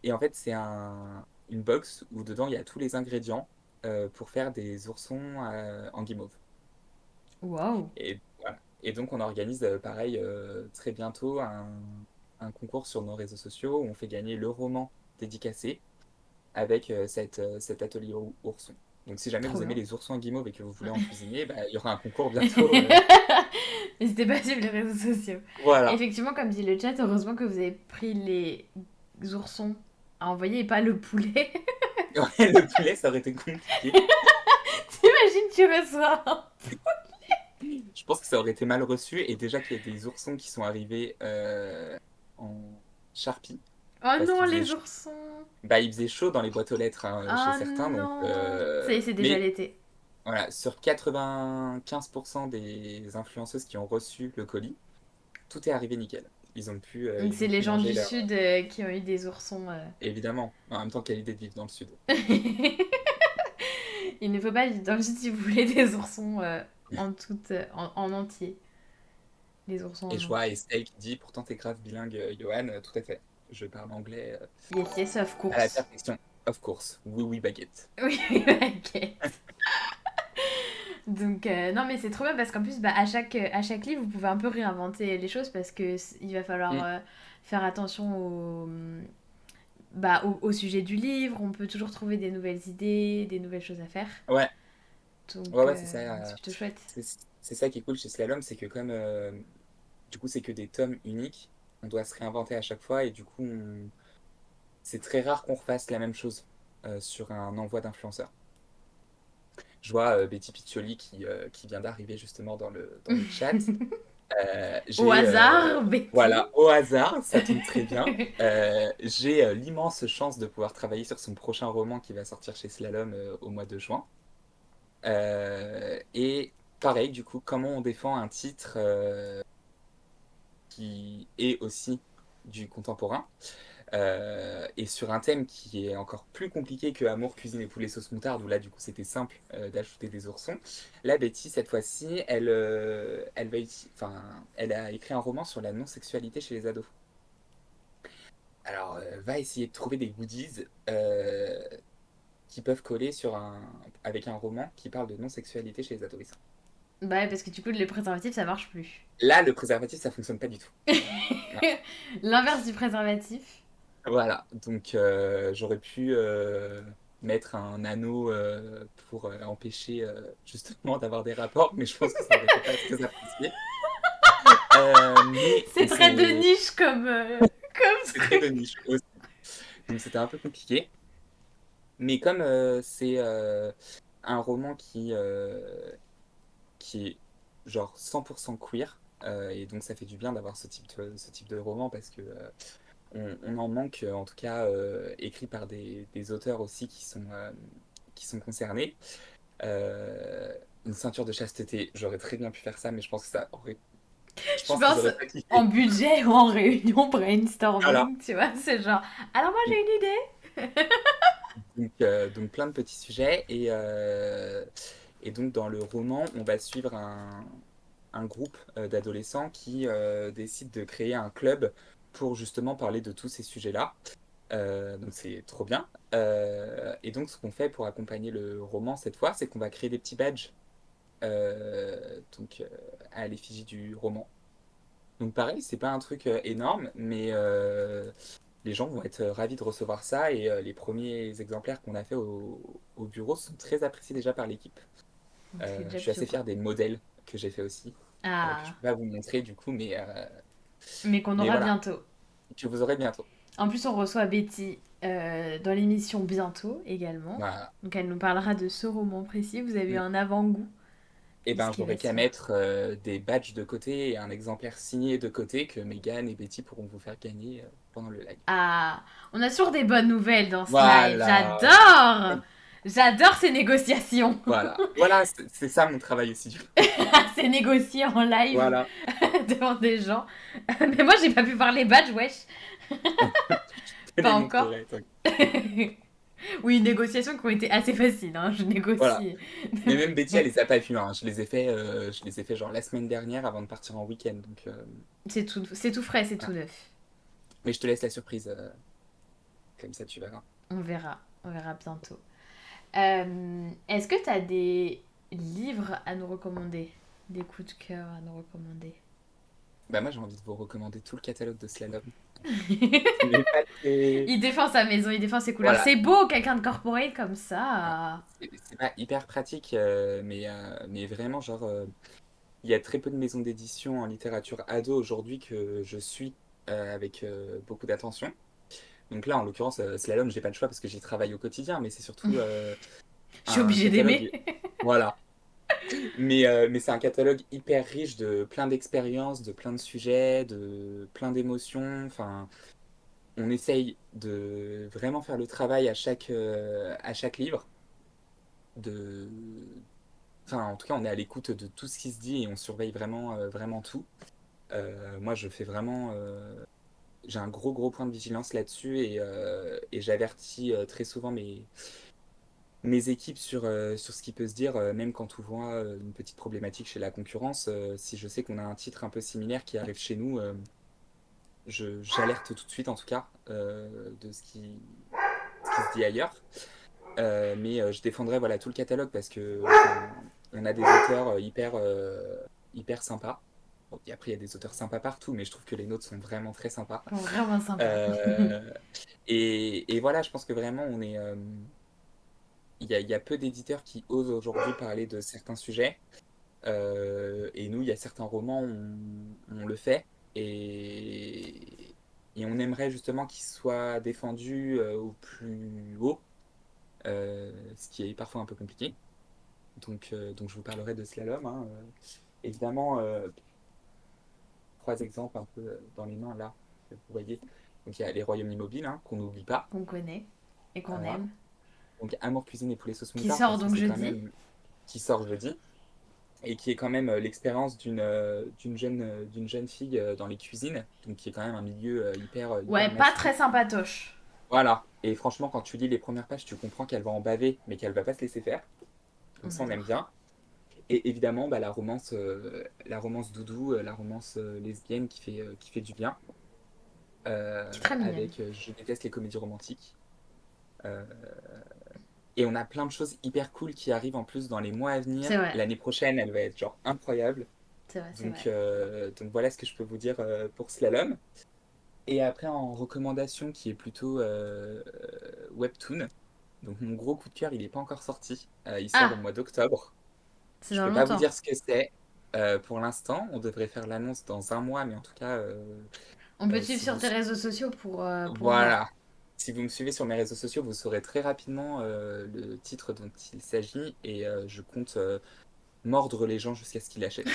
Speaker 2: Et en fait, c'est une box où dedans, il y a tous les ingrédients pour faire des oursons en guimauve.
Speaker 1: Waouh.
Speaker 2: Et voilà. Et donc, on organise, pareil, très bientôt un concours sur nos réseaux sociaux où on fait gagner le roman dédicacé avec cet atelier ourson. Donc, si jamais
Speaker 1: Trop
Speaker 2: vous aimez
Speaker 1: bien.
Speaker 2: les oursons en guimauve et que vous voulez en cuisiner, bah, il y aura un concours bientôt.
Speaker 1: N'hésitez pas à suivre les réseaux sociaux.
Speaker 2: Voilà.
Speaker 1: Effectivement, comme dit le chat, heureusement que vous avez pris les oursons à envoyer et pas le poulet.
Speaker 2: Ouais, le poulet, ça aurait été compliqué.
Speaker 1: T'imagines, tu reçois.
Speaker 2: Je pense que ça aurait été mal reçu. Et déjà qu'il y a des oursons qui sont arrivés en charpie,
Speaker 1: Oh
Speaker 2: parce
Speaker 1: non,
Speaker 2: qu'il faisait
Speaker 1: les
Speaker 2: chaud.
Speaker 1: oursons.
Speaker 2: Bah, il faisait chaud dans les boîtes aux lettres hein, chez
Speaker 1: Oh
Speaker 2: certains. Donc,
Speaker 1: non. Ça y est, c'est déjà
Speaker 2: mais
Speaker 1: l'été.
Speaker 2: voilà, sur 95% des influenceuses qui ont reçu le colis, tout est arrivé nickel.
Speaker 1: Donc
Speaker 2: Ils
Speaker 1: c'est
Speaker 2: ont
Speaker 1: les
Speaker 2: pu
Speaker 1: gens
Speaker 2: manger
Speaker 1: du
Speaker 2: leur...
Speaker 1: sud qui ont eu des oursons.
Speaker 2: Évidemment, en même temps, quelle idée de vivre dans le sud.
Speaker 1: Il ne faut pas vivre dans le sud si vous voulez des oursons en entier. Les oursons
Speaker 2: Et
Speaker 1: en
Speaker 2: je vois
Speaker 1: entier.
Speaker 2: Estelle qui dit, pourtant t'es grave bilingue, Johan, tout à fait. Je parle anglais
Speaker 1: Yes, yes, of
Speaker 2: à la
Speaker 1: course.
Speaker 2: perfection. Of course. Oui, oui, baguette.
Speaker 1: Oui, ok. Donc, non, mais c'est trop bien parce qu'en plus, bah, à chaque livre, vous pouvez un peu réinventer les choses parce que il va falloir
Speaker 2: Mm.
Speaker 1: faire attention au sujet du livre. On peut toujours trouver des nouvelles idées, des nouvelles choses à faire.
Speaker 2: Ouais, ouais,
Speaker 1: Donc,
Speaker 2: ouais, c'est ça.
Speaker 1: c'est plutôt chouette.
Speaker 2: C'est c'est ça qui est cool chez Slalom, c'est que comme du coup c'est que des tomes uniques, on doit se réinventer à chaque fois et du coup c'est très rare qu'on refasse la même chose sur un envoi d'influenceur. Je vois Betty Piccioli qui vient d'arriver justement dans le chat.
Speaker 1: Au
Speaker 2: J'ai
Speaker 1: hasard, Betty.
Speaker 2: voilà, au hasard, ça tombe très bien. J'ai l'immense chance de pouvoir travailler sur son prochain roman qui va sortir chez Slalom au mois de juin. Et pareil, du coup, comment on défend un titre qui est aussi du contemporain et sur un thème qui est encore plus compliqué que Amour, cuisine et poulet sauce moutarde, où là, du coup, c'était simple d'ajouter des oursons. Là, Betty, cette fois-ci, elle a écrit un roman sur la non-sexualité chez les ados. Alors, va essayer de trouver des goodies qui peuvent coller avec un roman qui parle de non-sexualité chez les adolescents.
Speaker 1: Bah ouais, parce que du coup, les préservatifs, ça marche plus.
Speaker 2: Là, le préservatif, ça fonctionne pas du tout. Non.
Speaker 1: L'inverse du préservatif.
Speaker 2: Voilà, donc j'aurais pu mettre un anneau pour empêcher justement d'avoir des rapports, mais je pense que ça aurait été pas très apprécié.
Speaker 1: C'est
Speaker 2: Mais
Speaker 1: très de
Speaker 2: c'est
Speaker 1: niche comme
Speaker 2: c'est très de
Speaker 1: truc.
Speaker 2: niche aussi. Donc c'était un peu compliqué. Mais comme c'est un roman qui est genre 100% queer, et donc ça fait du bien d'avoir ce type de roman parce que on en manque, en tout cas, écrit par des auteurs aussi qui sont concernés. Euh, une ceinture de chasteté, j'aurais très bien pu faire ça, mais je
Speaker 1: Je
Speaker 2: pense qu'ils
Speaker 1: pense
Speaker 2: auraient pas
Speaker 1: en
Speaker 2: kiffé.
Speaker 1: budget ou en réunion
Speaker 2: Voilà.
Speaker 1: brainstorming, tu vois, c'est genre, alors moi j'ai une idée.
Speaker 2: Donc plein de petits sujets. Et donc dans le roman, on va suivre un groupe d'adolescents qui décident de créer un club pour justement parler de tous ces sujets-là. Donc c'est trop bien. Et donc ce qu'on fait pour accompagner le roman cette fois, c'est qu'on va créer des petits badges à l'effigie du roman. Donc pareil, c'est pas un truc énorme, mais les gens vont être ravis de recevoir ça et les premiers exemplaires qu'on a fait au bureau sont très appréciés déjà par l'équipe.
Speaker 1: Donc c'est
Speaker 2: Je
Speaker 1: déjà
Speaker 2: suis
Speaker 1: plutôt
Speaker 2: assez
Speaker 1: cool.
Speaker 2: fier des modèles que j'ai fait aussi, que je
Speaker 1: Ah,
Speaker 2: peux pas vous montrer du coup,
Speaker 1: mais qu'on
Speaker 2: mais
Speaker 1: aura
Speaker 2: voilà,
Speaker 1: bientôt.
Speaker 2: que vous aurez bientôt.
Speaker 1: En plus, on reçoit Betty dans l'émission bientôt également.
Speaker 2: Voilà.
Speaker 1: Donc elle nous parlera de ce roman précis. Vous avez eu
Speaker 2: Mm.
Speaker 1: un avant-goût
Speaker 2: Et
Speaker 1: de ce
Speaker 2: ben,
Speaker 1: qui va
Speaker 2: j'aurai
Speaker 1: se
Speaker 2: qu'à
Speaker 1: faire.
Speaker 2: mettre des badges de côté et un exemplaire signé de côté que Megan et Betty pourront vous faire gagner pendant le live.
Speaker 1: Ah, on a toujours des bonnes nouvelles dans ce live.
Speaker 2: Voilà.
Speaker 1: J'adore! J'adore ces négociations.
Speaker 2: Voilà, c'est ça mon travail aussi.
Speaker 1: Ces négocier en live
Speaker 2: Voilà.
Speaker 1: devant des gens. Mais moi, j'ai pas pu voir les badges, wesh.
Speaker 2: Je te
Speaker 1: Pas
Speaker 2: les
Speaker 1: encore.
Speaker 2: montrerai.
Speaker 1: Oui, négociations qui ont été assez faciles. Hein. Je
Speaker 2: Voilà.
Speaker 1: négocie.
Speaker 2: Mais même Betty, elle les a pas vues, hein. Je les ai fait genre la semaine dernière avant de partir en week-end.
Speaker 1: C'est tout frais, c'est tout
Speaker 2: Voilà.
Speaker 1: neuf.
Speaker 2: Mais je te laisse la surprise, comme ça tu verras.
Speaker 1: On verra. On verra bientôt. Est-ce que tu as des livres à nous recommander? Des coups de cœur à nous recommander?
Speaker 2: Bah moi j'ai envie de vous recommander tout le catalogue de Slalom. Il n'est pas très...
Speaker 1: Il défend sa maison, il défend ses couleurs.
Speaker 2: Voilà,
Speaker 1: C'est beau, quelqu'un de corporate comme ça.
Speaker 2: c'est pas hyper pratique, mais vraiment genre... il y a très peu de maisons d'édition en littérature ado aujourd'hui que je suis avec beaucoup d'attention. Donc là, en l'occurrence, Slalom, j'ai pas le choix parce que j'y travaille au quotidien, mais c'est surtout
Speaker 1: Je suis
Speaker 2: un
Speaker 1: obligée d'aimer.
Speaker 2: catalogue. Voilà. Mais c'est un catalogue hyper riche de plein d'expériences, de plein de sujets, de plein d'émotions. Enfin, on essaye de vraiment faire le travail à chaque livre. De... Enfin, en tout cas, on est à l'écoute de tout ce qui se dit et on surveille vraiment, vraiment tout. Moi, je fais vraiment. J'ai un gros point de vigilance là-dessus et j'avertis très souvent mes équipes sur ce qui peut se dire, même quand on voit une petite problématique chez la concurrence. Si je sais qu'on a un titre un peu similaire qui arrive chez nous, j'alerte tout de suite, en tout cas, de ce qui se dit ailleurs. Mais je défendrai voilà, tout le catalogue parce que enfin, on a des auteurs hyper sympas. Bon, et après, il y a des auteurs sympas partout, mais je trouve que les nôtres sont vraiment très sympas.
Speaker 1: Vraiment sympa.
Speaker 2: Euh, et voilà, je pense que vraiment, il y a peu d'éditeurs qui osent aujourd'hui parler de certains sujets. Et nous, il y a certains romans, on le fait. Et on aimerait justement qu'ils soient défendus au plus haut, ce qui est parfois un peu compliqué. Donc je vous parlerai de Slalom, hein. Évidemment, trois exemples un peu dans les mains là, que vous voyez. Donc il y a les Royaumes Immobiles, hein, qu'on n'oublie pas.
Speaker 1: Qu'on connaît et qu'on
Speaker 2: Voilà.
Speaker 1: aime.
Speaker 2: Donc Amour, cuisine et poulet sauce
Speaker 1: Qui
Speaker 2: moutarde,
Speaker 1: sort
Speaker 2: parce que
Speaker 1: donc
Speaker 2: c'est quand
Speaker 1: jeudi.
Speaker 2: même qui sort jeudi et qui est quand même l'expérience d'une jeune fille dans les cuisines, donc qui est quand même un milieu
Speaker 1: Ouais,
Speaker 2: hyper
Speaker 1: pas très
Speaker 2: masculin.
Speaker 1: sympatoche.
Speaker 2: Voilà. Et franchement, quand tu lis les premières pages, tu comprends qu'elle va en baver, mais qu'elle va pas se laisser faire.
Speaker 1: On
Speaker 2: Donc ça, on aime
Speaker 1: adore.
Speaker 2: bien. Et évidemment, bah, la romance doudou, la romance lesbienne qui fait du bien.
Speaker 1: Qui est très mignonne.
Speaker 2: Avec Je déteste les comédies romantiques. Euh, et on a plein de choses hyper cool qui arrivent en plus dans les mois à
Speaker 1: C'est
Speaker 2: venir.
Speaker 1: vrai.
Speaker 2: L'année prochaine, elle va être genre incroyable.
Speaker 1: C'est vrai, c'est vrai.
Speaker 2: Donc voilà ce que je peux vous dire pour Slalom. Et après, en recommandation qui est plutôt Webtoon. Donc mon gros coup de cœur, il n'est pas encore sorti. Il sort au
Speaker 1: Ah,
Speaker 2: mois d'octobre.
Speaker 1: c'est
Speaker 2: Je
Speaker 1: dans
Speaker 2: peux pas vous
Speaker 1: longtemps.
Speaker 2: dire ce que c'est pour l'instant. On devrait faire l'annonce dans un mois, mais en tout cas,
Speaker 1: On peut te suivre
Speaker 2: si
Speaker 1: sur
Speaker 2: vous...
Speaker 1: tes réseaux sociaux pour voir.
Speaker 2: Voilà. Si vous me suivez sur mes réseaux sociaux, vous saurez très rapidement le titre dont il s'agit et je compte mordre les gens jusqu'à ce qu'ils l'achètent.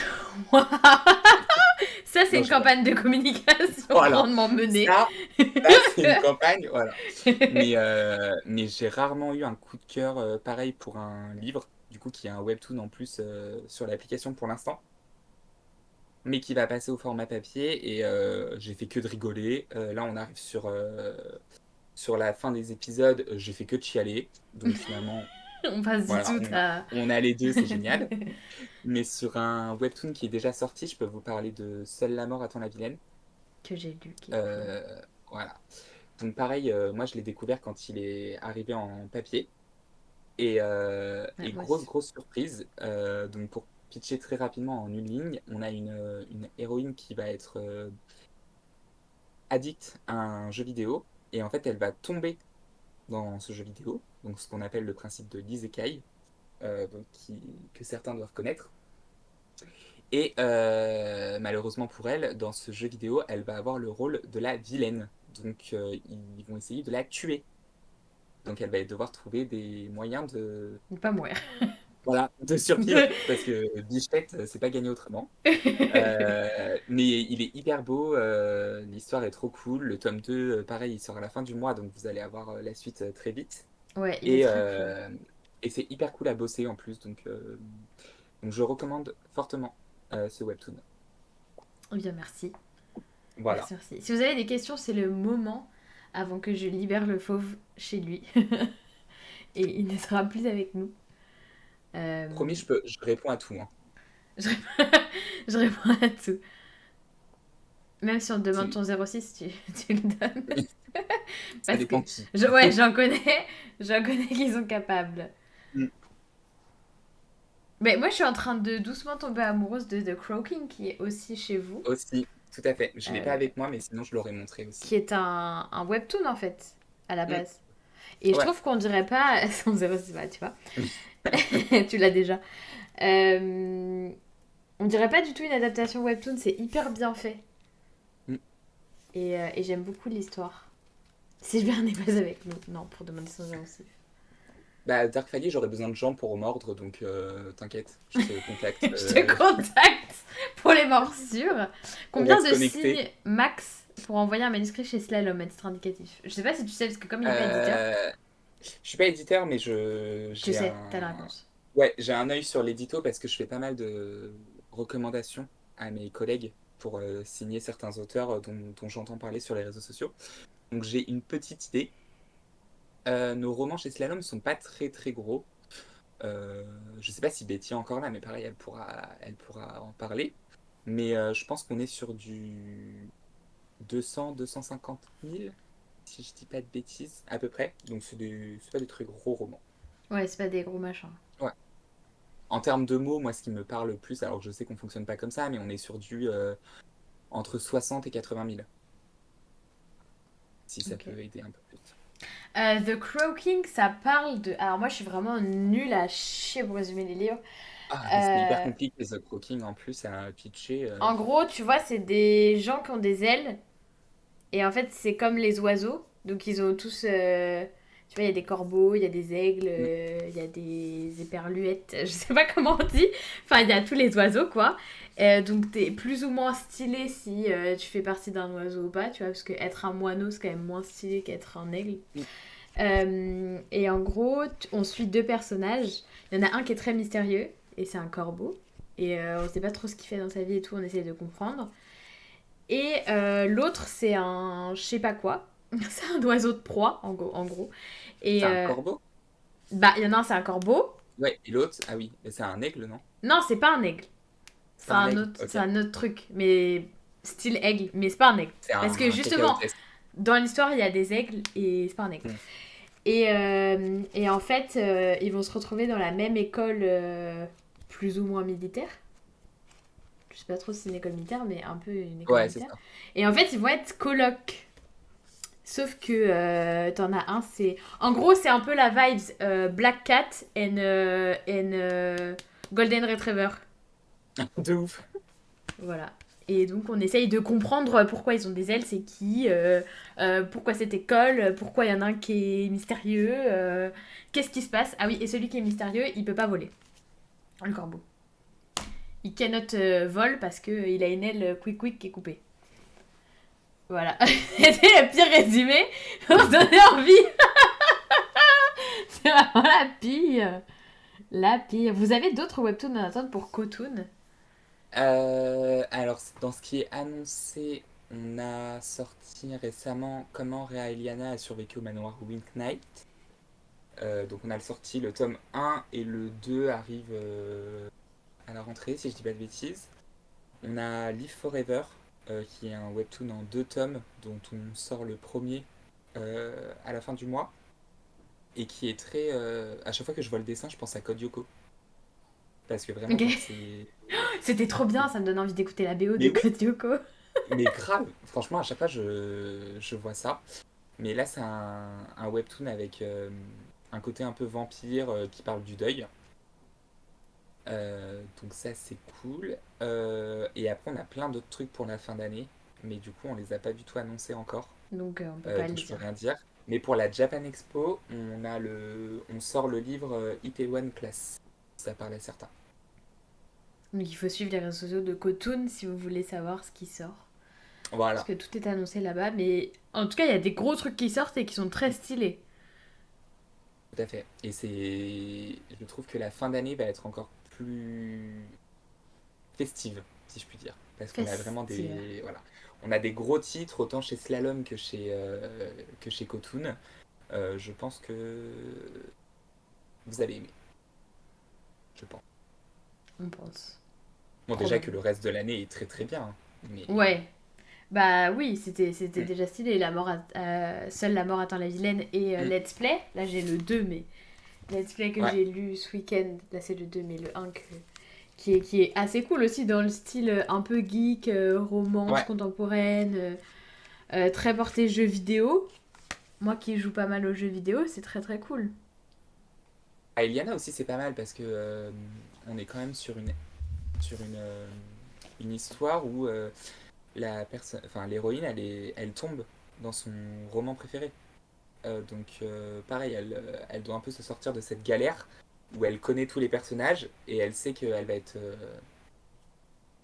Speaker 1: Ça, c'est
Speaker 2: Non,
Speaker 1: une
Speaker 2: je rigole.
Speaker 1: campagne de communication
Speaker 2: Voilà.
Speaker 1: grandement menée.
Speaker 2: Ça c'est une campagne, voilà. Mais j'ai rarement eu un coup de cœur pareil pour un livre, du coup, qui est un webtoon en plus sur l'application pour l'instant, mais qui va passer au format papier et j'ai fait que de rigoler. Là, on arrive sur la fin des épisodes, j'ai fait que de chialer. Donc finalement,
Speaker 1: On passe du
Speaker 2: voilà,
Speaker 1: tout à.
Speaker 2: on a les deux, c'est génial. Mais sur un webtoon qui est déjà sorti, je peux vous parler de Seule la mort attend la vilaine.
Speaker 1: Que j'ai lu, qui est cool.
Speaker 2: Voilà. Donc pareil, moi je l'ai découvert quand il est arrivé en papier.
Speaker 1: Ouais,
Speaker 2: Et
Speaker 1: moi aussi.
Speaker 2: grosse surprise. Donc pour pitcher très rapidement en une ligne, on a une héroïne qui va être addict à un jeu vidéo. et en fait, elle va tomber dans ce jeu vidéo, donc ce qu'on appelle le principe de l'isekai, donc que certains doivent connaître. Et malheureusement pour elle, dans ce jeu vidéo, elle va avoir le rôle de la vilaine. Donc ils vont essayer de la tuer. Donc elle va devoir trouver des moyens de,
Speaker 1: Ne pas mourir.
Speaker 2: voilà, de survivre, parce que Bichette, c'est pas gagné autrement. Mais il est hyper beau, l'histoire est trop cool. Le tome 2, pareil, il sort à la fin du mois, donc vous allez avoir la suite très vite.
Speaker 1: Ouais, il est
Speaker 2: Et,
Speaker 1: très cool.
Speaker 2: et c'est hyper cool à bosser en plus, donc je recommande fortement ce webtoon.
Speaker 1: Eh bien, merci.
Speaker 2: Voilà.
Speaker 1: Merci, merci. Si vous avez des questions, c'est le moment avant que je libère le fauve chez lui. Et il ne sera plus avec nous. Euh,
Speaker 2: Promis, je réponds à tout, hein.
Speaker 1: je, je réponds à tout. Même si on te demande
Speaker 2: C'est-
Speaker 1: ton 06, tu le donnes.
Speaker 2: Ça
Speaker 1: Parce que,
Speaker 2: dépend qui.
Speaker 1: ouais, j'en connais qui sont capables.
Speaker 2: Mm.
Speaker 1: Mais moi, je suis en train de doucement tomber amoureuse de The Croaking, qui est aussi chez vous,
Speaker 2: Aussi, tout à fait. Je l'ai pas
Speaker 1: euh,
Speaker 2: avec moi, mais sinon je l'aurais montré aussi.
Speaker 1: qui est un webtoon en fait, à la
Speaker 2: Mm.
Speaker 1: base. Et je
Speaker 2: Ouais.
Speaker 1: trouve qu'on dirait pas son 06, bah, tu vois, tu l'as déjà. Euh, on dirait pas du tout une adaptation webtoon, c'est hyper bien fait.
Speaker 2: Mm.
Speaker 1: Et j'aime beaucoup l'histoire. Si je n'est pas avec nous, non, pour demander son 06.
Speaker 2: Bah, Dark Valley, j'aurais besoin de gens pour mordre, donc t'inquiète, je te contacte.
Speaker 1: Je te contacte pour les morsures.
Speaker 2: On
Speaker 1: Combien
Speaker 2: reste
Speaker 1: de
Speaker 2: connectés.
Speaker 1: signes max pour envoyer un manuscrit chez Slalom à titre indicatif? Je sais pas si tu sais, parce que comme il est pas éditeur,
Speaker 2: Euh, je suis pas éditeur, mais
Speaker 1: tu
Speaker 2: j'ai
Speaker 1: sais, t'as la réponse.
Speaker 2: ouais, j'ai un œil sur l'édito parce que je fais pas mal de recommandations à mes collègues pour signer certains auteurs dont j'entends parler sur les réseaux sociaux. Donc j'ai une petite idée. Nos romans chez Slalom sont pas très très gros. Je sais pas si Betty est encore là, mais pareil, elle pourra en parler. Mais je pense qu'on est sur du 200-250 000, si je dis pas de bêtises, à peu près. Donc c'est pas des très gros romans.
Speaker 1: Ouais, c'est pas des gros machins.
Speaker 2: Ouais. En termes de mots, moi, ce qui me parle le plus, alors que je sais qu'on fonctionne pas comme ça, mais on est sur du entre 60 et 80 000, si ça
Speaker 1: Ok.
Speaker 2: peut aider un peu plus.
Speaker 1: The Croaking, ça parle de. Alors, moi, je suis vraiment nulle à chier pour résumer les livres.
Speaker 2: Ah, mais c'est hyper
Speaker 1: Euh,
Speaker 2: compliqué, The Croaking, en plus, à pitcher.
Speaker 1: En gros, tu vois, c'est des gens qui ont des ailes. Et en fait, c'est comme les oiseaux. Donc, ils ont tous. Tu vois, il y a des corbeaux, il y a des aigles,
Speaker 2: Mm,
Speaker 1: il y a des éperluettes. Je sais pas comment on dit. Enfin, il y a tous les oiseaux, quoi. Donc, t'es plus ou moins stylé si tu fais partie d'un oiseau ou pas, tu vois. Parce que être un moineau, c'est quand même moins stylé qu'être un aigle.
Speaker 2: mm.
Speaker 1: Et en gros, on suit deux personnages. Il y en a un qui est très mystérieux, et c'est un corbeau. Et on sait pas trop ce qu'il fait dans sa vie et tout, on essaie de comprendre. Et l'autre, c'est un je sais pas quoi. C'est un oiseau de proie, en gros.
Speaker 2: C'est
Speaker 1: Et
Speaker 2: un corbeau?
Speaker 1: bah, il y en a un, c'est un corbeau.
Speaker 2: Ouais, et l'autre, ah oui, mais c'est un aigle, non?
Speaker 1: Non, c'est pas un aigle.
Speaker 2: C'est un aigle,
Speaker 1: C'est
Speaker 2: ok.
Speaker 1: un autre truc. Mais style aigle. Mais c'est pas un aigle.
Speaker 2: C'est
Speaker 1: Parce que
Speaker 2: un
Speaker 1: justement,
Speaker 2: cacaotès.
Speaker 1: dans l'histoire, il y a des aigles et c'est pas un aigle.
Speaker 2: Mm.
Speaker 1: Et en fait, ils vont se retrouver dans la même école plus ou moins militaire. Je sais pas trop si c'est une école militaire, mais un peu une école
Speaker 2: Ouais, c'est
Speaker 1: militaire.
Speaker 2: ça.
Speaker 1: Et en fait, ils vont être colocs. Sauf que t'en as un, c'est. En gros, c'est un peu la vibes Black Cat and Golden Retriever.
Speaker 2: De ouf.
Speaker 1: Voilà. Et donc, on essaye de comprendre pourquoi ils ont des ailes, c'est qui, pourquoi cette école, pourquoi il y en a un qui est mystérieux, qu'est-ce qui se passe. Ah oui, et celui qui est mystérieux, il peut pas voler. Le corbeau. Il cannot vol parce qu'il a une aile quick quick qui est coupée. Voilà. C'était le pire résumé pour se donner envie. C'est vraiment la pire. La pire. Vous avez d'autres webtoons en attente pour Kotoon?
Speaker 2: Alors, dans ce qui est annoncé, on a sorti récemment Comment Rhea Eliana a survécu au manoir Wink Knight. Donc on a sorti le tome 1 et le 2 arrivent à la rentrée, si je dis pas de bêtises. On a Live Forever, qui est un webtoon en 2 tomes, dont on sort le premier à la fin du mois. Et qui est très... à chaque fois que je vois le dessin, je pense à Code Lyoko. Parce que vraiment,
Speaker 1: Ok.
Speaker 2: genre, c'est...
Speaker 1: C'était trop bien, ça me donne envie d'écouter la BO de
Speaker 2: Mais oui,
Speaker 1: Code Lyoko.
Speaker 2: mais grave, franchement, à chaque fois, je vois ça. Mais là, c'est un webtoon avec un côté un peu vampire qui parle du deuil. Donc ça, c'est cool. Et après, on a plein d'autres trucs pour la fin d'année. Mais du coup, on les a pas du tout annoncés encore.
Speaker 1: Donc on peut pas
Speaker 2: Donc
Speaker 1: le
Speaker 2: je peux
Speaker 1: dire.
Speaker 2: rien dire. Mais pour la Japan Expo, on sort le livre Itaewon Class. Ça parle à certains.
Speaker 1: Donc il faut suivre les réseaux sociaux de Kotun si vous voulez savoir ce qui sort. Parce
Speaker 2: Voilà,
Speaker 1: que tout est annoncé là-bas. Mais en tout cas, il y a des gros trucs qui sortent et qui sont très stylés.
Speaker 2: tout à fait. Et je trouve que la fin d'année va être encore plus festive, si je puis dire. Parce qu'on a vraiment
Speaker 1: Festive.
Speaker 2: voilà. On a des gros titres, autant chez Slalom que chez Kotun. Je pense que vous allez aimer, je pense.
Speaker 1: On pense.
Speaker 2: Bon, déjà que le
Speaker 1: Probablement.
Speaker 2: reste de l'année est très très bien, hein, mais...
Speaker 1: Ouais. Bah oui, c'était
Speaker 2: Mm,
Speaker 1: déjà stylé. Seule la mort attend la vilaine et
Speaker 2: mm,
Speaker 1: Let's Play. Là j'ai le 2 mais Let's Play que
Speaker 2: ouais,
Speaker 1: j'ai lu ce week-end, là c'est le 2 mais le un qui est assez cool aussi dans le style un peu geek, romance
Speaker 2: ouais.
Speaker 1: contemporaine, très porté jeux vidéo. Moi qui joue pas mal aux jeux vidéo, c'est très très cool.
Speaker 2: Ah, Eliana aussi, c'est pas mal parce que on est quand même sur une histoire où enfin, l'héroïne, elle tombe dans son roman préféré. Pareil, elle doit un peu se sortir de cette galère où elle connaît tous les personnages et elle sait qu'elle va être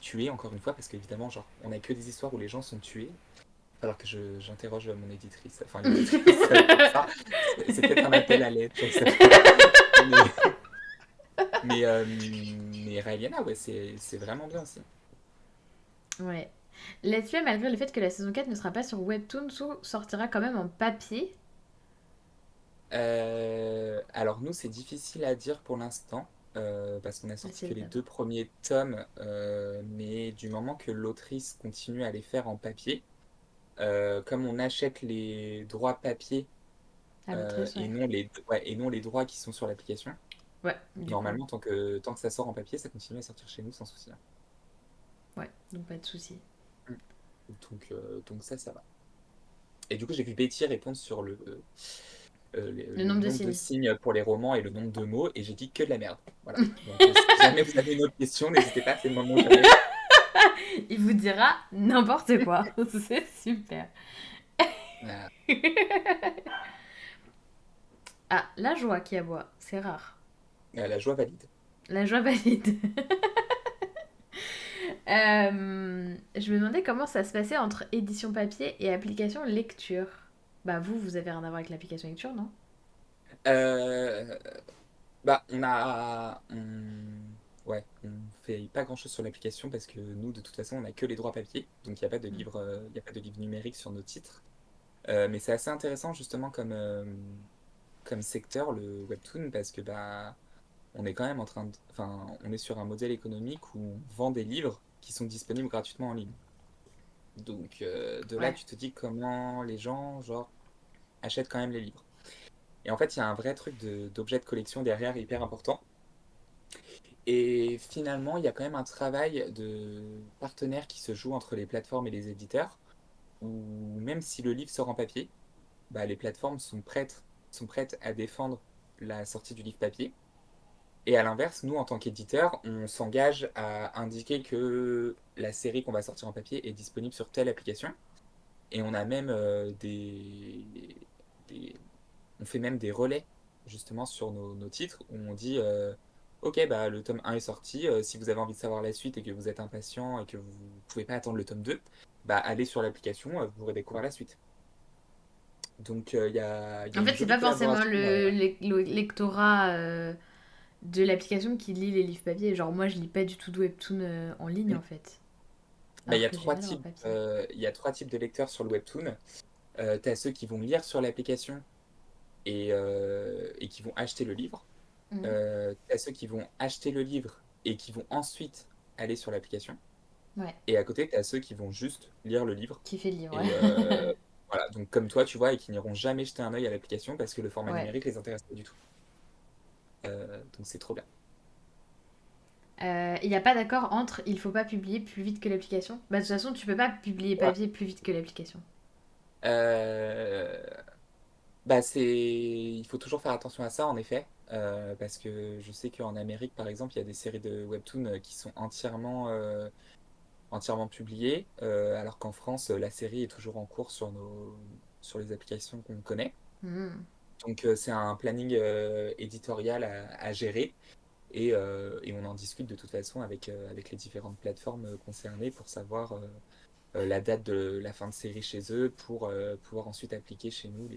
Speaker 2: tuée encore une fois parce qu'évidemment, genre, on a que des histoires où les gens sont tués. Alors que j'interroge mon éditrice, enfin l'éditrice pour ça. C'est peut-être un appel à l'aide, je ne sais pas. Mais, mais Raeliana, ouais, c'est vraiment bien aussi.
Speaker 1: Ouais. Let's Play, malgré le fait que la saison 4 ne sera pas sur Webtoon, sortira quand même en papier.
Speaker 2: Alors nous, c'est difficile à dire pour l'instant, parce qu'on a sorti
Speaker 1: C'est
Speaker 2: que les
Speaker 1: évidemment.
Speaker 2: 2 premiers tomes, mais du moment que l'autrice continue à les faire en papier, comme on achète les droits papier
Speaker 1: À l'autrice,
Speaker 2: et
Speaker 1: ouais.
Speaker 2: non les droits qui sont sur l'application,
Speaker 1: Ouais, du coup.
Speaker 2: normalement, tant que ça sort en papier, ça continue à sortir chez nous sans souci, hein.
Speaker 1: Ouais, donc pas de soucis.
Speaker 2: Mm. Donc ça va. Et du coup, j'ai vu Betty répondre sur
Speaker 1: Le
Speaker 2: le
Speaker 1: nombre de
Speaker 2: nombre de
Speaker 1: signes.
Speaker 2: signes pour les romans et le nombre de mots, et j'ai dit que de la merde. Voilà. Donc, si jamais vous avez une autre question, n'hésitez pas, c'est le moment ou jamais.
Speaker 1: Il vous dira n'importe quoi. C'est super.
Speaker 2: Euh,
Speaker 1: Ah, la joie qui aboie, c'est rare.
Speaker 2: la joie valide.
Speaker 1: La joie valide. Je me demandais comment ça se passait entre édition papier et application lecture. Bah vous avez rien à voir avec l'application lecture, non?
Speaker 2: Euh, Bah, ouais, on fait pas grand-chose sur l'application parce que nous, de toute façon, on a que les droits papier, donc il n'y a pas de
Speaker 1: Hmm.
Speaker 2: livre, il y a pas de livre numérique sur nos titres. Mais c'est assez intéressant justement comme secteur, le webtoon, parce que bah, on est quand même enfin, on est sur un modèle économique où on vend des livres qui sont disponibles gratuitement en ligne. Donc de là,
Speaker 1: Ouais.
Speaker 2: tu te dis comment les gens, genre, achètent quand même les livres. Et en fait, il y a un vrai truc d'objet de collection derrière hyper important. Et finalement, il y a quand même un travail de partenaire qui se joue entre les plateformes et les éditeurs, où même si le livre sort en papier, bah, les plateformes sont prêtes à défendre la sortie du livre papier. Et à l'inverse, nous, en tant qu'éditeur, on s'engage à indiquer que la série qu'on va sortir en papier est disponible sur telle application. Et on a même des- on fait même des relais, justement, sur nos titres, où on dit, OK, bah, le tome 1 est sorti, si vous avez envie de savoir la suite et que vous êtes impatient et que vous ne pouvez pas attendre le tome 2, bah, allez sur l'application, vous pourrez découvrir la suite. Donc, il y a
Speaker 1: En
Speaker 2: une
Speaker 1: fait, c'est
Speaker 2: jolie
Speaker 1: pas forcément
Speaker 2: collaboration derrière.
Speaker 1: le lectorat de l'application qui lit les livres papier. Genre moi, je lis pas du tout de webtoon en ligne en fait.
Speaker 2: Bah,
Speaker 1: Alors que j'aimerais l'avoir papier.
Speaker 2: il y a 3 types de lecteurs sur le webtoon. Tu as ceux qui vont lire sur l'application et qui vont acheter le livre.
Speaker 1: Mhm.
Speaker 2: Tu as ceux qui vont acheter le livre et qui vont ensuite aller sur l'application.
Speaker 1: Ouais,
Speaker 2: Et à côté, tu as ceux qui vont juste lire le livre.
Speaker 1: qui fait lire,
Speaker 2: Et
Speaker 1: ouais.
Speaker 2: voilà, donc comme toi, tu vois, et qui n'iront jamais jeter un œil à l'application parce que le format
Speaker 1: Ouais.
Speaker 2: numérique les intéresse pas du tout. Donc c'est trop bien.
Speaker 1: Il n'y a pas d'accord entre il faut pas publier plus vite que l'application. Bah de toute façon, tu peux pas publier
Speaker 2: Ouais.
Speaker 1: papier plus vite que l'application.
Speaker 2: Euh, Bah il faut toujours faire attention à ça, en effet, parce que je sais qu'en Amérique, par exemple, il y a des séries de webtoons qui sont entièrement publiées, alors qu'en France, la série est toujours en cours sur les applications qu'on connaît.
Speaker 1: Hmm.
Speaker 2: Donc, c'est un planning éditorial à gérer. Et on en discute de toute façon avec les différentes plateformes concernées pour savoir la date de la fin de série chez eux pour pouvoir ensuite appliquer chez nous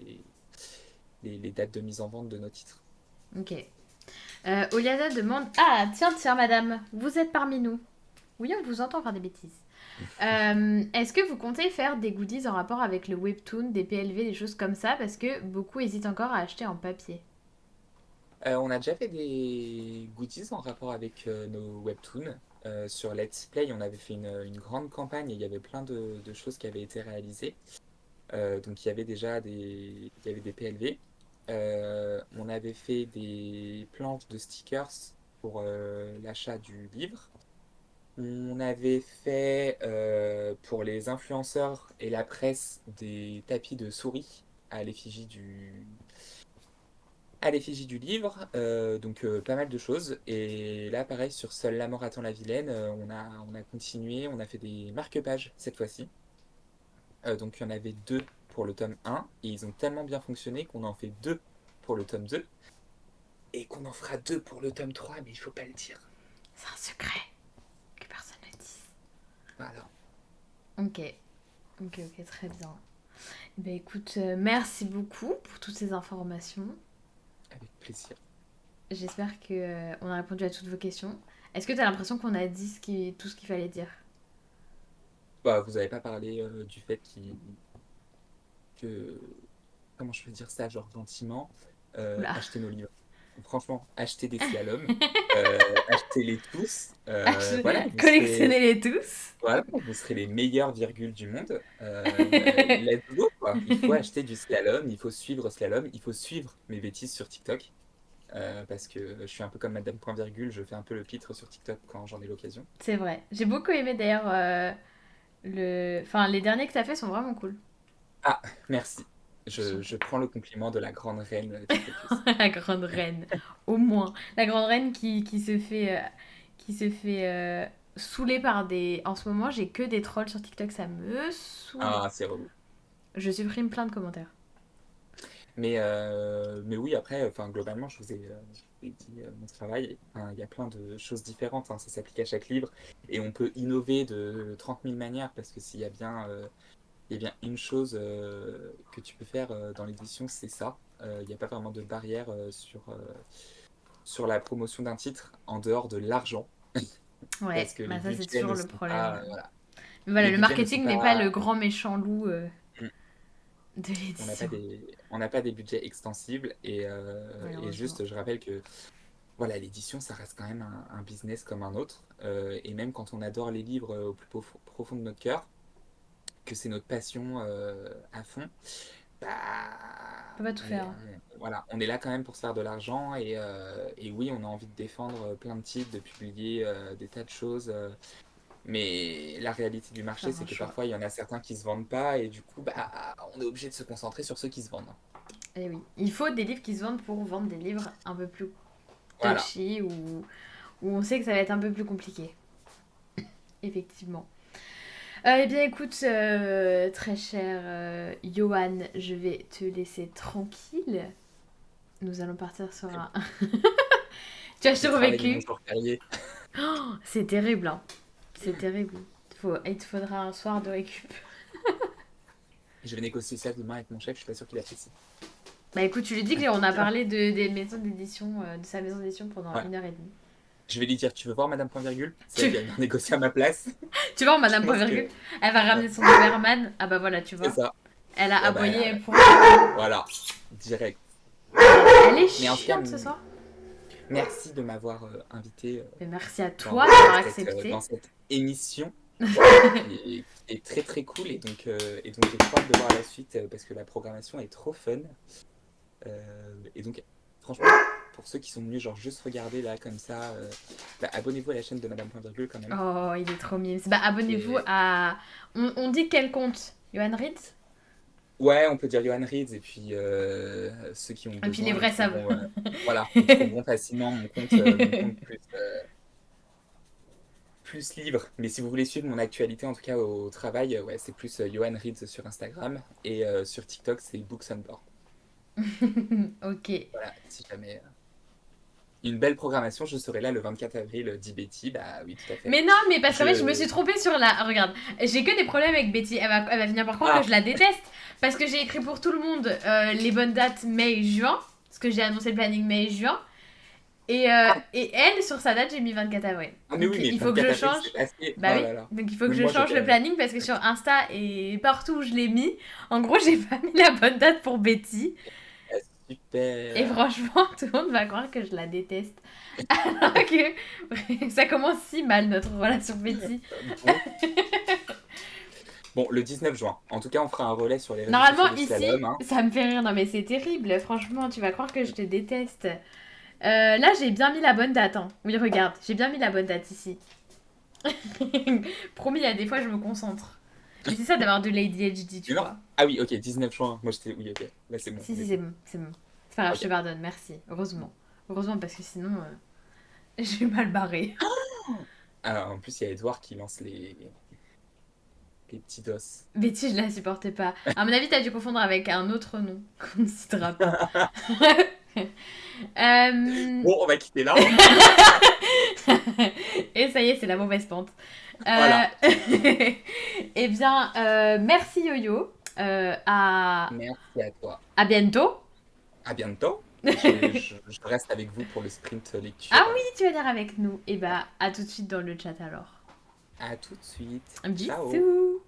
Speaker 2: les dates de mise en vente de nos titres.
Speaker 1: Ok. Oliana demande: Ah, tiens, tiens, madame, vous êtes parmi nous. Oui, on vous entend faire des bêtises. Est-ce que vous comptez faire des goodies en rapport avec le webtoon, des PLV, des choses comme ça? Parce que beaucoup hésitent encore à acheter en papier.
Speaker 2: On a déjà fait des goodies en rapport avec nos webtoons. Sur Let's Play, on avait fait une grande campagne et il y avait plein de choses qui avaient été réalisées. Donc il y avait déjà il y avait des PLV. On avait fait des planches de stickers pour l'achat du livre. On avait fait pour les influenceurs et la presse des tapis de souris à l'effigie du livre. Donc pas mal de choses. Et là, pareil, sur Seul la mort attend la vilaine, on a continué, on a fait des marque-pages cette fois-ci. Donc il y en avait deux pour le tome 1 et ils ont tellement bien fonctionné qu'on en fait deux pour le tome 2 et qu'on en fera deux pour le tome 3, mais il faut pas le dire.
Speaker 1: C'est un secret que personne ne dise.
Speaker 2: Voilà,
Speaker 1: Ok, ok, ok, très bien. Ben écoute, merci beaucoup pour toutes ces informations.
Speaker 2: avec plaisir.
Speaker 1: J'espère que on a répondu à toutes vos questions. Est-ce que tu as l'impression qu'on a dit tout ce qu'il fallait dire?
Speaker 2: Bah, vous n'avez pas parlé du fait que, comment je peux dire ça, genre gentiment,
Speaker 1: Oula.
Speaker 2: achetez nos livres. Franchement, achetez des slaloms, achetez-les tous. Voilà,
Speaker 1: Collectionnez-les tous.
Speaker 2: vous serez les meilleures virgules du monde. Let's go, quoi. Il faut acheter du slalom, il faut suivre slalom, il faut suivre mes bêtises sur TikTok. Parce que je suis un peu comme Madame Point Virgule, je fais un peu le pitre sur TikTok quand j'en ai l'occasion.
Speaker 1: C'est vrai. J'ai beaucoup aimé d'ailleurs Enfin, les derniers que t'as fait sont vraiment cool.
Speaker 2: Ah, merci.
Speaker 1: Je t'en
Speaker 2: Je
Speaker 1: prie.
Speaker 2: prends le compliment de la grande reine TikTokeuse.
Speaker 1: La grande reine. Au moins. La grande reine qui se fait saouler par des... En ce moment, j'ai que des trolls sur TikTok, ça me saoule.
Speaker 2: Ah, c'est relou.
Speaker 1: Je supprime plein de commentaires.
Speaker 2: Mais oui, après, enfin, globalement, je vous ai dit mon travail. Enfin, il y a plein de choses différentes, hein, ça s'applique à chaque livre. Et on peut innover de 30 000 manières parce que il y a bien une chose que tu peux faire dans l'édition, c'est ça. Il n'y a pas vraiment de barrière sur la promotion d'un titre en dehors de l'argent.
Speaker 1: Ouais,
Speaker 2: Parce que les
Speaker 1: bah ça c'est
Speaker 2: budgets
Speaker 1: toujours
Speaker 2: ne
Speaker 1: le
Speaker 2: sont
Speaker 1: problème.
Speaker 2: pas, voilà.
Speaker 1: Mais voilà,
Speaker 2: Les
Speaker 1: le
Speaker 2: budgets ne sont
Speaker 1: marketing n'est pas
Speaker 2: pas,
Speaker 1: le grand méchant loup
Speaker 2: mm,
Speaker 1: de l'édition.
Speaker 2: on n'a pas des budgets extensibles et
Speaker 1: Malheureusement.
Speaker 2: juste, je rappelle que voilà, l'édition, ça reste quand même un business comme un autre. Et même quand on adore les livres au plus profond de notre cœur, que c'est notre passion à fond, bah,
Speaker 1: On peut pas tout faire, hein.
Speaker 2: voilà, on est là quand même pour se faire de l'argent. Et oui, on a envie de défendre plein de titres, de publier des tas de choses. Mais la réalité du
Speaker 1: Faut faire
Speaker 2: marché, c'est
Speaker 1: un
Speaker 2: que
Speaker 1: choix.
Speaker 2: parfois, il y en a certains qui se vendent pas. Et du coup, bah, on est obligé de se concentrer sur ceux qui se vendent.
Speaker 1: Et oui. Il faut des livres qui se vendent pour vendre des livres un peu plus
Speaker 2: Voilà.
Speaker 1: touchy où on sait que ça va être un peu plus compliqué. Effectivement. Eh bien, écoute, très cher Johan, je vais te laisser tranquille. Nous allons partir sur un. Tu as
Speaker 2: J'ai travaillé mon
Speaker 1: survécu.
Speaker 2: jour férié.
Speaker 1: Oh, c'est terrible, hein. C'est terrible. Il te faudra un soir de récup.
Speaker 2: Je vais négocier ça demain avec mon chef. Je suis pas sûr qu'il apprécie.
Speaker 1: Bah écoute, tu lui dis qu'on a parlé des maisons d'édition, de sa maison d'édition pendant
Speaker 2: Ouais.
Speaker 1: 1 heure et demie.
Speaker 2: Je vais lui dire, tu veux voir Madame Point Virgule? C'est elle
Speaker 1: Tu,
Speaker 2: qui va venir négocier à ma place.
Speaker 1: tu vois,
Speaker 2: Je
Speaker 1: Madame Point
Speaker 2: pense que
Speaker 1: Virgule, elle va
Speaker 2: ouais,
Speaker 1: ramener son Doberman. Ah bah voilà, tu
Speaker 2: c'est
Speaker 1: vois.
Speaker 2: ça.
Speaker 1: Elle a
Speaker 2: Ah bah,
Speaker 1: aboyé pour.
Speaker 2: voilà, direct.
Speaker 1: Elle est
Speaker 2: Mais en tout cas,
Speaker 1: chiante ce soir.
Speaker 2: merci de m'avoir invité
Speaker 1: Mais merci à toi
Speaker 2: dans,
Speaker 1: d'avoir
Speaker 2: dans
Speaker 1: accepté.
Speaker 2: cette émission qui est très très cool. Et donc j'ai trop hâte de voir la suite parce que la programmation est trop fun. Et donc, franchement, pour ceux qui sont venus genre juste regarder là comme ça, bah, abonnez-vous à la chaîne de Madame Point Virgule quand même.
Speaker 1: Oh, il est trop mignon. Bah abonnez-vous
Speaker 2: Et
Speaker 1: à. On dit quel compte? Johan Ritz?
Speaker 2: Ouais, on peut dire Johan Reeds, et puis ceux qui ont
Speaker 1: Et puis les
Speaker 2: besoin,
Speaker 1: vrais savent.
Speaker 2: voilà, ils trouveront facilement mon compte plus libre. Mais si vous voulez suivre mon actualité, en tout cas au travail, ouais, c'est plus Johan Reeds sur Instagram, et sur TikTok, c'est Books on Board.
Speaker 1: Ok.
Speaker 2: Voilà, si jamais une belle programmation, je serai là le 24 avril, dit Betty. Bah oui, tout à fait.
Speaker 1: Mais non, mais parce qu'en fait, je me suis
Speaker 2: Je...
Speaker 1: trompée sur la. Regarde, j'ai que des problèmes avec Betty. Elle va finir par croire que
Speaker 2: Ah,
Speaker 1: je la déteste. Parce que j'ai écrit pour tout le monde les bonnes dates mai-juin. Parce que j'ai annoncé le planning mai-juin.
Speaker 2: ah,
Speaker 1: Et elle, sur sa date, j'ai mis 24 avril.
Speaker 2: ah, mais
Speaker 1: Donc
Speaker 2: oui, mais
Speaker 1: il faut que
Speaker 2: 24
Speaker 1: je
Speaker 2: avril,
Speaker 1: change.
Speaker 2: c'est passé.
Speaker 1: Bah
Speaker 2: Oh
Speaker 1: oui.
Speaker 2: là là.
Speaker 1: Donc il faut que
Speaker 2: Même
Speaker 1: je
Speaker 2: moi,
Speaker 1: change le planning parce que sur Insta et partout où je l'ai mis, en gros, j'ai pas mis la bonne date pour Betty.
Speaker 2: Ah,
Speaker 1: Et
Speaker 2: super.
Speaker 1: franchement, tout le monde va croire que je la déteste. Alors que ça commence si mal notre relation Betty.
Speaker 2: Bon, bon, le 19 juin. En tout cas, on fera un relais sur les réseaux sociaux
Speaker 1: Normalement,
Speaker 2: de
Speaker 1: ici,
Speaker 2: Slalom, hein.
Speaker 1: ça me fait rire. Non, mais c'est terrible. Franchement, tu vas croire que je te déteste. Là, j'ai bien mis la bonne date. Hein. Oui, regarde, j'ai bien mis la bonne date ici. Promis, il y a des fois, je me concentre. Mais c'est ça d'avoir de l'ADHD, tu
Speaker 2: Mais non.
Speaker 1: vois.
Speaker 2: Ah oui, ok, 19 juin. Moi, j'étais. Oui, ok. Là, c'est bon.
Speaker 1: Si,
Speaker 2: On est
Speaker 1: si, c'est
Speaker 2: bon.
Speaker 1: bon. C'est bon. C'est pas grave, je te
Speaker 2: Ok.
Speaker 1: pardonne. Merci. Heureusement. Heureusement, parce que sinon, j'ai mal barré.
Speaker 2: Ah, en plus, il y a Edouard qui lance les petits dos.
Speaker 1: Betty, je la supportais pas. À mon avis, t'as dû confondre avec un autre nom qu'on ne citera pas. Euh,
Speaker 2: Bon, on va quitter là, hein.
Speaker 1: Et ça y est, c'est la mauvaise pente.
Speaker 2: Voilà.
Speaker 1: Eh bien, merci Yo-Yo.
Speaker 2: Merci à toi.
Speaker 1: À bientôt.
Speaker 2: À bientôt. Je reste avec vous pour le sprint
Speaker 1: Ah
Speaker 2: lecture.
Speaker 1: oui, tu vas venir avec nous. Et bah, à tout de suite dans le chat alors.
Speaker 2: À tout de suite. Ciao.
Speaker 1: Bisous.